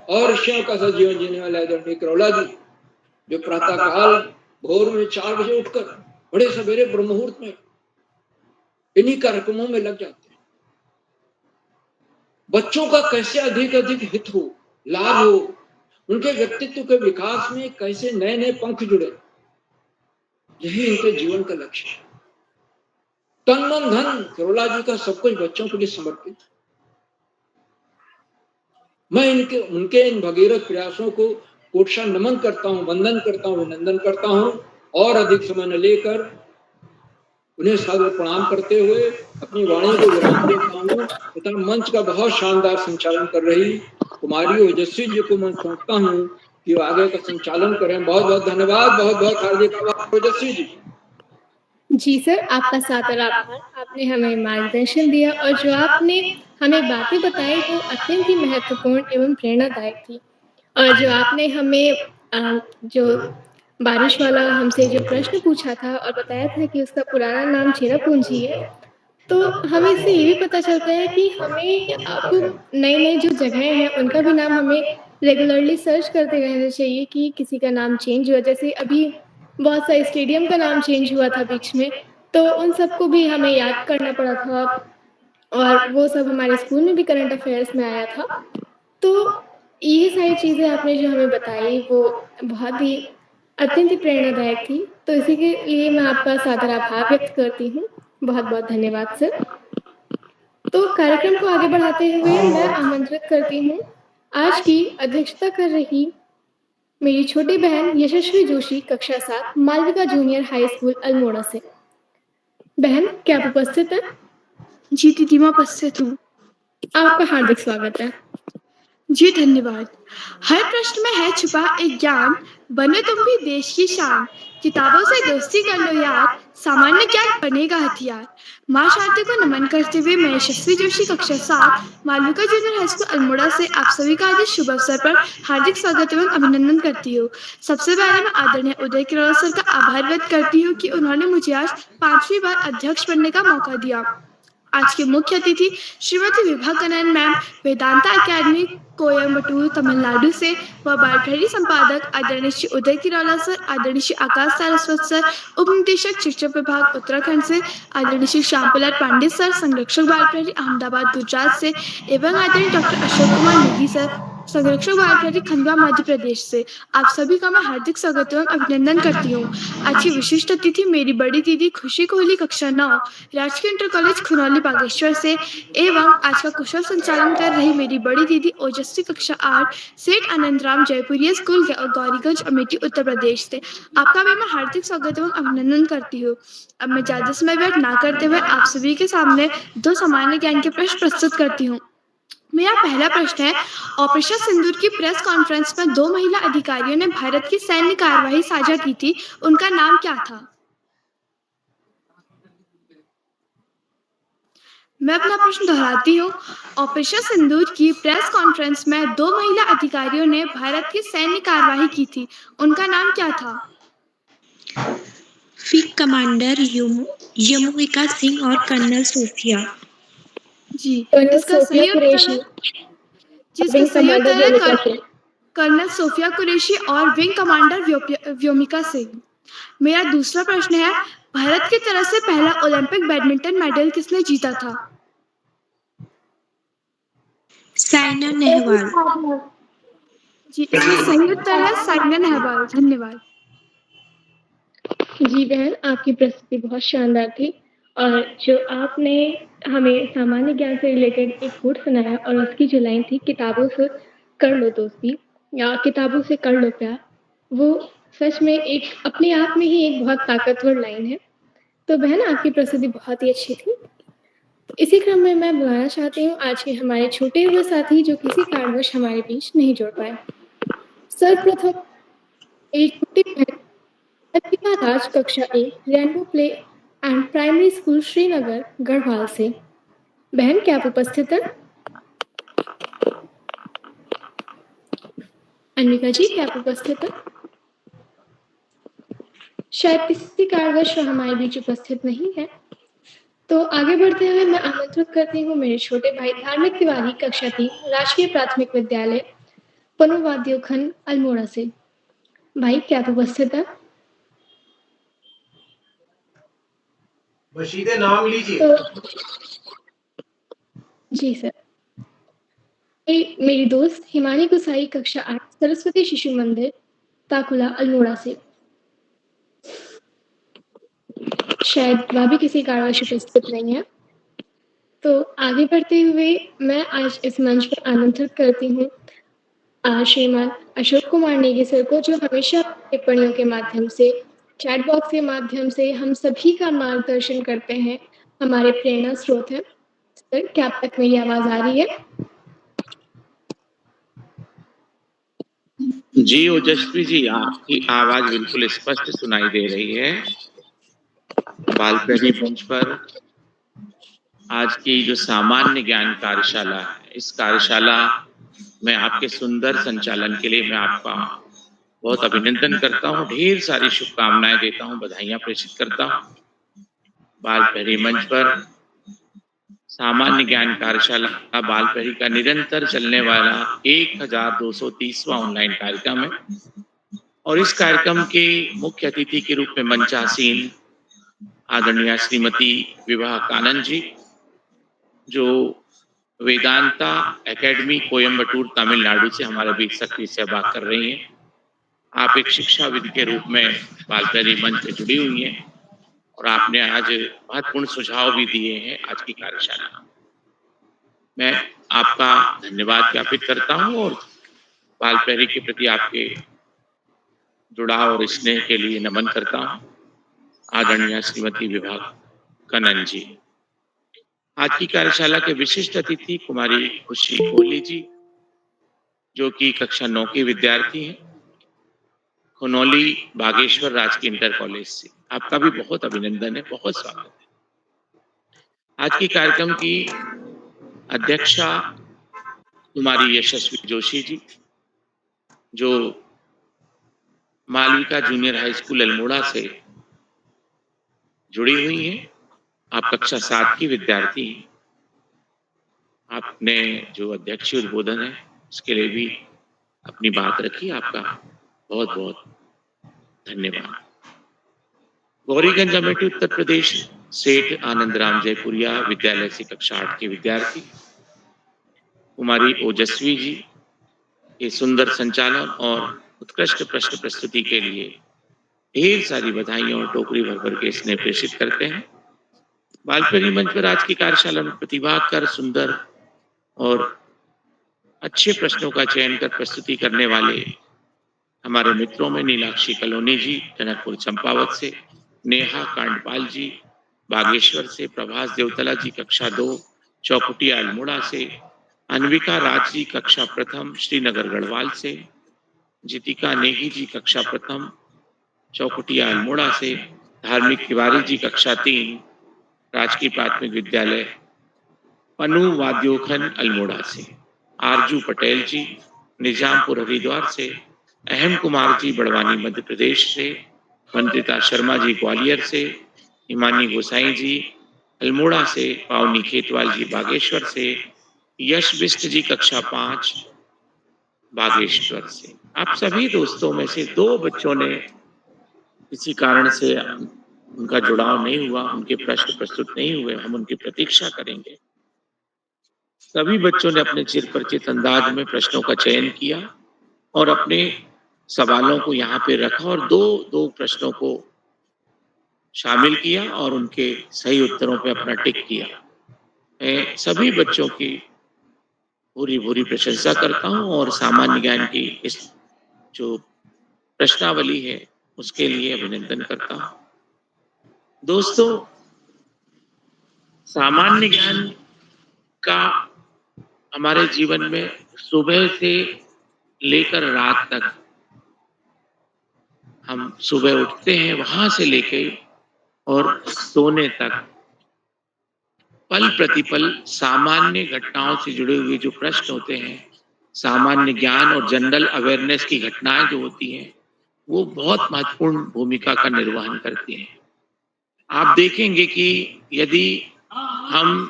और ऋषियों का साथ जीवन जीने वाले आदरणीय करोला जी, जो प्रातः काल भोर में 4 बजे उठकर बड़े सवेरे ब्रह्म मुहूर्त में इन्हीं कार्यक्रमों में लग जाते हैं। बच्चों का कैसे अधिक हित हो, लाभ हो, उनके व्यक्तित्व के विकास में कैसे नए नए पंख जुड़े, यही इनके जीवन का लक्ष्य है। तन मन धन करोला जी का सब कुछ बच्चों के लिए समर्पित। मैं उनके इन भगीरथ प्रयासों को कोटशा नमन करता हूँ, वंदन करता हूँ, अभिनंदन करता हूँ और अधिक समय न लेकर उन्हें सादर प्रणाम करते हुए अपनी वाणी को विराम देता हूँ तथा मंच का बहुत शानदार संचालन कर रही कुमारी ओजस्वी जी को मैं सौंपता हूँ कि वो आगे का संचालन करें। बहुत बहुत धन्यवाद, बहुत बहुत हार्दिक आभार ओजस्वी जी। जी सर, आपका सादर आभार। आपने हमें मार्गदर्शन दिया और जो आपने हमें बातें बताई वो अत्यंत ही महत्वपूर्ण एवं प्रेरणादायक थी। और जो आपने हमें जो बारिश वाला हमसे जो प्रश्न पूछा था और बताया था कि उसका पुराना नाम चेरापूंजी है, तो हमें इससे ये भी पता चलता है कि हमें अब नई-नई जो जगहें हैं उनका भी नाम हमें रेगुलरली सर्च करते रहना चाहिए कि किसी का नाम चेंज हुआ। जैसे अभी बहुत सारे स्टेडियम का नाम चेंज हुआ था बीच में, तो उन सबको भी हमें याद करना पड़ा था और वो सब हमारे स्कूल में भी करंट अफेयर्स में आया था। तो ये सारी चीज़ें आपने जो हमें बताई वो बहुत ही अत्यंत ही प्रेरणादायक थी। तो इसी के लिए मैं आपका सादर आभार व्यक्त करती हूँ। बहुत-बहुत धन्यवाद सर। तो कार्यक्रम को आगे बढ़ाते हुए मैं आमंत्रित करती हूँ आज की अध्यक्षता कर रही मेरी छोटी बहन यशस्वी जोशी कक्षा 7 Malvika junior high school Almora से। बहन, क्या आप उपस्थित हैं? जी दीदी, मैं उपस्थित हूँ। आपका हार्दिक स्वागत है। जी धन्यवाद। हर प्रश्न में है छुपा एक ज्ञान, बनो तुम भी देश की शान। किताबों से दोस्ती कर लो यार, सामान्य ज्ञान बनेगा हथियार। माँ शांति को नमन करते हुए मैं यशस्वी जोशी कक्षा 7 Malvika junior high school Almora से आप सभी का आज इस शुभ अवसर पर हार्दिक स्वागत एवं अभिनंदन करती हूँ। सबसे पहले मैं आदरणीय उदय किरोड़ सर का आभार व्यक्त करती हूँ कि उन्होंने मुझे आज 5वीं बार अध्यक्ष बनने का मौका दिया। आज के मुख्य अतिथि श्रीमती विभा कनन मैम वेदांता अकेडमी कोयम्बटूर तमिलनाडु से व बालभैरी संपादक आदरणीय श्री उदय किरोला सर, आदरणीय श्री आकाश सारस्वत सर, उप निदेशक शिक्षा विभाग उत्तराखंड से आदरणीय श्री श्यामप्रसाद पांडे सर, संरक्षक बालभैरी अहमदाबाद गुजरात से एवं आदरणीय डॉक्टर अशोक कुमार नेगी सर, संरक्षक बालभैरी खंडवा मध्य प्रदेश से। आप सभी का मैं हार्दिक स्वागत एवं अभिनंदन करती हूँ। आज की विशिष्ट अतिथि मेरी बड़ी दीदी खुशी कोहली कक्षा 9 राजकीय इंटर कॉलेज खुनौली बागेश्वर से एवं आज का कुशल संचालन कर रही मेरी बड़ी दीदी ओजस्वी कक्षा 8 सेठ आनंद राम जयपुरिया स्कूल गौरीगंज अमेठी उत्तर प्रदेश से। आपका भी मैं हार्दिक स्वागत एवं अभिनंदन करती हूँ। अब मैं ज्यादा समय व्यर्थ ना करते हुए आप सभी के सामने 2 सामान्य ज्ञान के प्रश्न प्रस्तुत करती हूँ। मेरा पहला प्रश्न है, ऑपरेशन सिंदूर की प्रेस कॉन्फ्रेंस में 2 महिला अधिकारियों ने भारत की सैन्य कार्यवाही साझा की थी, उनका नाम क्या था? मैं अपना प्रश्न दोहराती हूँ। ऑपरेशन सिंदूर की प्रेस कॉन्फ्रेंस में 2 महिला अधिकारियों ने भारत की सैन्य कार्यवाही की थी, उनका नाम क्या था? फील्ड कमांडर यमुविका सिंह और कर्नल सोफिया। जी, कर्नल इसका सोफिया सही उत्तर कुरैशी, है जी, इसका विंग सही कमांडर उत्तर है व्योमिका सिंह। कर्नल सोफिया कुरैशी और विंग कमांडर व्योमिका सिंह। मेरा दूसरा प्रश्न है, भारत की तरफ से पहला ओलंपिक बैडमिंटन मेडल किसने जीता था? साइना नेहवाल। जी, इसका सही उत्तर है साइना नेहवाल। धन्यवाद। जी बहन, आपकी प्रस्तुति बहुत शानदार थी और जो आपने हमें सामान्य ज्ञान से रिलेटेड एक कोट सुनाया और उसकी जो लाइन थी, किताबों से कर लो दोस्ती या किताबों से कर लो प्यार, वो सच में एक अपने आप में ही एक बहुत ताकतवर लाइन है। तो बहन, आपकी प्रस्तुति बहुत ही अच्छी थी। तो इसी क्रम में मैं बुलाना चाहती हूँ आज के हमारे छूटे हुए साथी जो किसी कारणवश हमारे बीच नहीं जुड़ पाए। सर्वप्रथम एक छोटी बहन प्रतिभा राज कक्षा 1 rainbow play and primary school Srinagar Garhwal से। बहन, क्या आप उपस्थित हैं? अनमिका जी, क्या आप उपस्थित हैं? शायद किसी कारणवश वो हमारे बीच उपस्थित नहीं है। तो आगे बढ़ते हुए मैं आमंत्रित करती हूँ मेरे छोटे भाई धार्मिक तिवारी कक्षा 3 राजकीय प्राथमिक विद्यालय पनुवाद्यो खंड अल्मोड़ा से। भाई, क्या आप उपस्थित हैं? बस सीधे नाम लीजिए। तो जी सर। मेरी दोस्त हिमानी गुसाई कक्षा 8 सरस्वती शिशु मंदिर ताकुला अल्मोड़ा से। शायद वह भी किसी कारणवश उपस्थित नहीं है। तो आगे बढ़ते हुए मैं आज इस मंच पर आमंत्रित करती हूँ श्रीमान अशोक कुमार नेगी सर को, जो हमेशा टिप्पणियों के माध्यम से, चैट बॉक्स के माध्यम से हम सभी का मार्गदर्शन करते हैं, हमारे प्रेरणा स्रोत हैं। सर, क्या आप तक मेरी आवाज आ रही है? जी ओजस्वी जी, आपकी आवाज बिल्कुल स्पष्ट सुनाई दे रही है। बालकनी मंच पर आज की जो सामान्य ज्ञान कार्यशाला है, इस कार्यशाला में आपके सुंदर संचालन के लिए मैं आपका बहुत अभिनंदन करता हूँ, ढेर सारी शुभकामनाएं देता हूँ, बधाइयां प्रेषित करता हूँ। बालपहरी मंच पर सामान्य ज्ञान कार्यशाला बालपहरी का निरंतर चलने वाला 1230वां ऑनलाइन कार्यक्रम है और इस कार्यक्रम के मुख्य अतिथि के रूप में मंचासीन आदरणीय श्रीमती विभा कानन जी, जो वेदांता एकेडमी कोयम्बटूर तमिलनाडु से हमारे बीच सक्रिय सेवा कर रही हैं। आप एक शिक्षाविद के रूप में बालपहरी मंच से जुड़ी हुई हैं और आपने आज महत्वपूर्ण सुझाव भी दिए हैं आज की कार्यशाला में। मैं आपका धन्यवाद ज्ञापित करता हूं और बालपहरी के प्रति आपके जुड़ाव और स्नेह के लिए नमन करता हूं। आदरणीय श्रीमती विभा कनन जी। आज की कार्यशाला के विशिष्ट अतिथि कुमारी खुशी कोहली जी, जो कि कक्षा 9 के विद्यार्थी हैं, खुनौली बागेश्वर राजकीय इंटर कॉलेज से। आपका भी बहुत अभिनंदन है, बहुत स्वागत है। आज के कार्यक्रम की अध्यक्षा कुमारी यशस्वी जोशी जी, जो Malvika junior high school Almora से जुड़ी हुई हैं। आप कक्षा 7 की विद्यार्थी हैं। आपने जो अध्यक्षीय उद्बोधन है उसके लिए भी अपनी बात रखी। आपका बहुत बहुत धन्यवाद। गौरीगंज अमेठी उत्तर प्रदेश सेठ आनंद राम जयपुरिया विद्यालय से कक्षा 8 के विद्यार्थी कुमारी ओजस्वी जी के सुंदर संचालन और उत्कृष्ट प्रश्न प्रस्तुति के लिए ढेर सारी बधाइयां और टोकरी भर भर के स्नेह प्रेषित करते हैं। बालप्रेमी मंच पर आज की कार्यशाला में प्रतिभा कर सुंदर और अच्छे प्रश्नों का चयन कर प्रस्तुति करने वाले हमारे मित्रों में नीलाक्षी कलोनी जी टनकपुर चंपावत से, नेहा कांडपाल जी बागेश्वर से, प्रभास देवतला जी कक्षा 2 चौकुटिया अल्मोड़ा से, अनविका राज जी कक्षा प्रथम श्रीनगर गढ़वाल से, जितिका नेगी जी कक्षा प्रथम चौकुटिया अल्मोड़ा से, धार्मिक तिवारी जी कक्षा 3 राजकीय प्राथमिक विद्यालय पनु वाद्योखन अल्मोड़ा से, आरजू पटेल जी निजामपुर हरिद्वार से, अहम कुमार जी बड़वानी मध्य प्रदेश से, वंदिता शर्मा जी ग्वालियर से, हिमानी गोसाई जी अल्मोड़ा से, पावनी खेतवाल जी बागेश्वर से, यश बिष्ट जी कक्षा 5 बागेश्वर से। आप सभी दोस्तों में से 2 बच्चों ने किसी कारण से उनका जुड़ाव नहीं हुआ, उनके प्रश्न प्रस्तुत नहीं हुए, हम उनकी प्रतीक्षा करेंगे। सभी बच्चों ने अपने चिर परिचित अंदाज में प्रश्नों का चयन किया और अपने सवालों को यहाँ पे रखा और 2 प्रश्नों को शामिल किया और उनके सही उत्तरों पे अपना टिक किया। मैं सभी बच्चों की पूरी पूरी प्रशंसा करता हूँ और सामान्य ज्ञान की इस जो प्रश्नावली है उसके लिए अभिनंदन करता हूँ। दोस्तों, सामान्य ज्ञान का हमारे जीवन में सुबह से लेकर रात तक, हम सुबह उठते हैं वहां से लेके और सोने तक पल प्रतिपल सामान्य घटनाओं से जुड़े हुए जो प्रश्न होते हैं, सामान्य ज्ञान और जनरल अवेयरनेस की घटनाएं जो होती हैं, वो बहुत महत्वपूर्ण भूमिका का निर्वहन करती हैं। आप देखेंगे कि यदि हम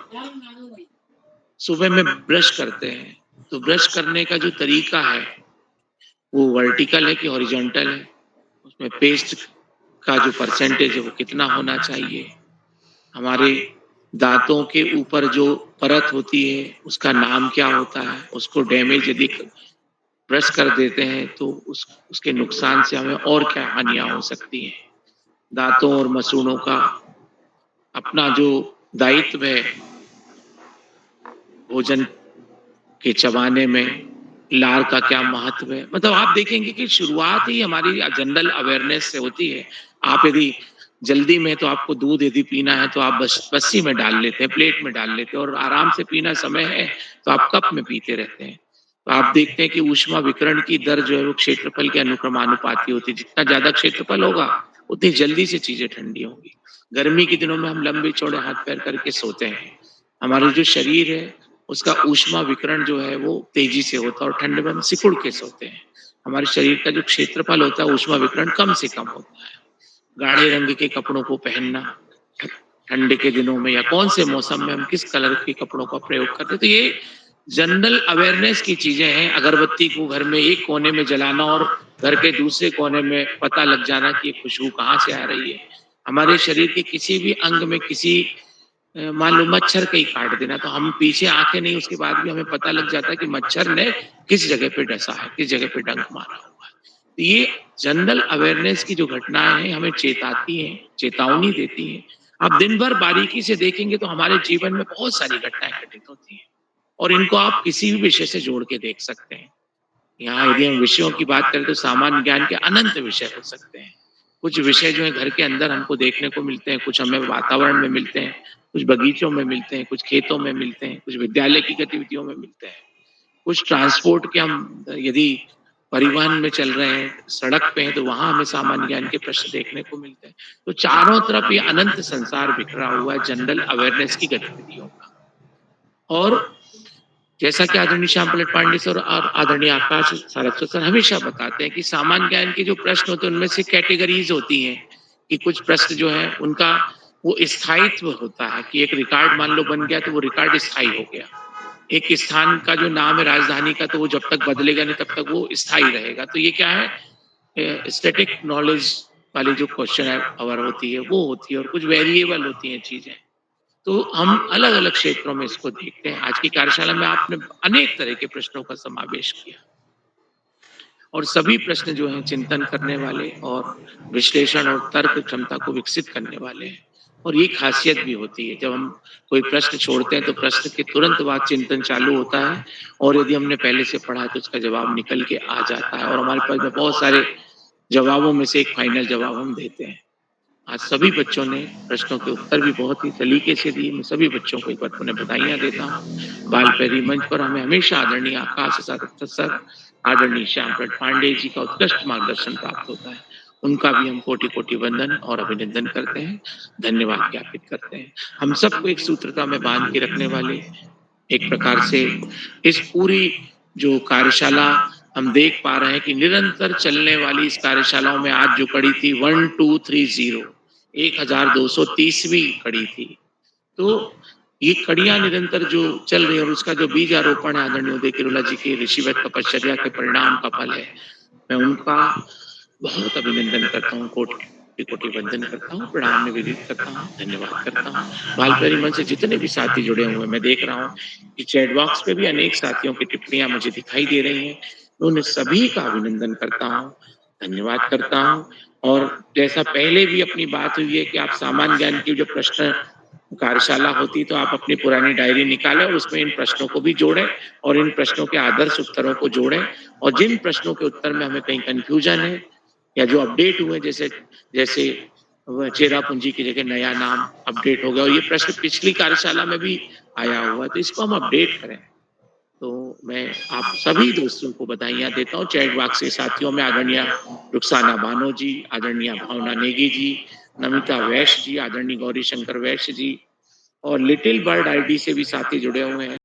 सुबह में ब्रश करते हैं तो ब्रश करने का जो तरीका है वो वर्टिकल है कि हॉरिजॉन्टल है, उसमें पेस्ट का जो परसेंटेज है वो कितना होना चाहिए, हमारे दांतों के ऊपर जो परत होती है उसका नाम क्या होता है, उसको डैमेज यदि ब्रश कर देते हैं तो उसके नुकसान से हमें और क्या हानियां हो सकती हैं। दांतों और मसूड़ों का अपना जो दायित्व है भोजन के चबाने में, लार का क्या महत्व है, मतलब आप देखेंगे कि शुरुआत ही हमारी जनरल अवेयरनेस से होती है। आप यदि जल्दी में तो आपको दूध यदि पीना है तो आप बस बस्सी में डाल लेते हैं, प्लेट में डाल लेते हैं, और आराम से पीना समय है तो आप कप में पीते रहते हैं। तो आप देखते हैं कि ऊष्मा विकिरण की दर जो है वो क्षेत्रफल के अनुक्रमानुपाती होती है। जितना ज्यादा क्षेत्रफल होगा उतनी जल्दी से चीजें ठंडी होंगी। गर्मी के दिनों में हम लंबे चौड़े हाथ पैर करके सोते हैं, हमारा जो शरीर है उसका ऊष्मा विकिरण जो है वो तेजी से होता है और ठंड में हम सिकुड़ के सोते हैं। हमारे शरीर का जो क्षेत्रफल होता है ऊष्मा विकिरण कम से कम होता है। गाढ़े रंग के कपड़ों को पहनना ठंड के दिनों में या कौन से मौसम में हम किस कलर के कपड़ों का प्रयोग करते हैं, तो ये जनरल अवेयरनेस की चीजें हैं। अगरबत्ती को घर में एक कोने में जलाना और घर के दूसरे कोने में पता लग जाना कि खुशबू कहाँ से आ रही है। हमारे शरीर के किसी भी अंग में किसी मान लो मच्छर कहीं काट देना तो हम पीछे आंखें नहीं, उसके बाद भी हमें पता लग जाता है कि मच्छर ने किस जगह पे डसा है, किस जगह पे डंक मारा हुआ है। तो ये जनरल अवेयरनेस की जो घटनाएं हैं हमें चेताती हैं, चेतावनी देती हैं। आप दिन भर बारीकी से देखेंगे तो हमारे जीवन में बहुत सारी घटनाएं घटित होती हैं और इनको आप किसी भी विषय से जोड़ के देख सकते हैं। यहाँ यदि हम विषयों की बात करें तो सामान्य ज्ञान के अनंत विषय हो सकते हैं। कुछ विषय जो है घर के अंदर हमको देखने को मिलते हैं, कुछ हमें वातावरण में मिलते हैं, कुछ बगीचों में मिलते हैं, कुछ खेतों में मिलते हैं, कुछ विद्यालय की गतिविधियों में मिलते हैं। कुछ ट्रांसपोर्ट के हम यदि परिवहन में चल रहे हैं, सड़क पे हैं, तो वहाँ हमें सामान्य ज्ञान के प्रश्न देखने को मिलते हैं। तो चारों तरफ ये अनंत संसार बिखरा हुआ है जनरल अवेयरनेस की गतिविधियों का। और जैसा कि आदरणीय श्याम पलट पांडे सर और आदरणीय आकाश सारस्वत सर हमेशा बताते हैं कि सामान्य ज्ञान के जो प्रश्न होते हैं उनमें से कैटेगरीज होती हैं कि कुछ प्रश्न जो है उनका वो स्थायित्व होता है कि एक रिकॉर्ड मान लो बन गया तो वो रिकॉर्ड स्थायी हो गया। एक स्थान का जो नाम है राजधानी का तो वो जब तक बदलेगा नहीं तब तक वो स्थायी रहेगा। तो ये क्या है, स्टैटिक नॉलेज वाली जो क्वेश्चन है अवर होती है वो होती है, और कुछ वेरिएबल होती हैं चीजें। तो हम अलग अलग क्षेत्रों में इसको देखते हैं। आज की कार्यशाला में आपने अनेक तरह के प्रश्नों का समावेश किया और सभी प्रश्न जो हैं चिंतन करने वाले और विश्लेषण और तर्क क्षमता को विकसित करने वाले हैं। और ये खासियत भी होती है, जब हम कोई प्रश्न छोड़ते हैं तो प्रश्न के तुरंत बाद चिंतन चालू होता है, और यदि हमने पहले से पढ़ा है तो उसका जवाब निकल के आ जाता है, और हमारे पास में बहुत सारे जवाबों में से एक फाइनल जवाब हम देते हैं। आज सभी बच्चों ने प्रश्नों के उत्तर भी बहुत ही सलीके से दिए। मैं सभी बच्चों को एक बार पुनः बधाइयाँ देता हूँ। बालपैरी मंच पर हमें हमेशा आदरणीय आकाश सारस्वत सर, आदरणीय श्याम प्रसाद पांडे जी का उत्कृष्ट मार्गदर्शन प्राप्त होता है। उनका भी हम कोटि-कोटि वंदन और अभिनंदन करते हैं, धन्यवाद ज्ञापित करते हैं। हम सबको एक सूत्रता में बांध के रखने वाले, एक प्रकार से इस पूरी जो कार्यशाला हम देख पा रहे हैं कि निरंतर चलने वाली इस कार्यशालाओं में आज जो कड़ी थी 1230 1230वीं कड़ी थी। तो ये कड़ियां निरंतर जो चल रही है और उसका जो बीज आरोपण है आदरणीय उदय किरोला जी के ऋषिवत तपश्चर्या के परिणाम का फल है। मैं उनका बहुत अभिनंदन करता हूँ, कोटि कोटि वंदन करता हूँ, प्रणाम निवेदित करता हूँ, धन्यवाद करता हूँ। बालपैरी मंच से जितने भी साथी जुड़े हुए हैं, मैं देख रहा हूँ कि चैट बॉक्स पे भी अनेक साथियों की टिप्पणियां मुझे दिखाई दे रही हैं। मैं उन्हें सभी का अभिनंदन करता हूँ, धन्यवाद करता हूँ। और जैसा पहले भी अपनी बात हुई है कि आप सामान्य ज्ञान की जो प्रश्न कार्यशाला होती तो आप अपनी पुरानी डायरी निकालें और उसमें इन प्रश्नों को भी जोड़ें और इन प्रश्नों के आदर्श उत्तरों को जोड़ें, और जिन प्रश्नों के उत्तर में हमें कहीं कंफ्यूजन है या जो अपडेट हुए, जैसे जैसे चेरा पूंजी की जगह नया नाम अपडेट हो गया, और ये प्रश्न पिछली कार्यशाला में भी आया हुआ है, तो इसको हम अपडेट करें। तो मैं आप सभी दोस्तों को बधाइयाँ देता हूँ। चैट बॉक्स के साथियों में आदरणीय रुखसाना बानो जी, आदरणीय भावना नेगी जी, नमिता वैश्य जी, आदरणीय गौरी शंकर वैश्य जी, और लिटिल बर्ड आईडी से भी साथी जुड़े हुए हैं।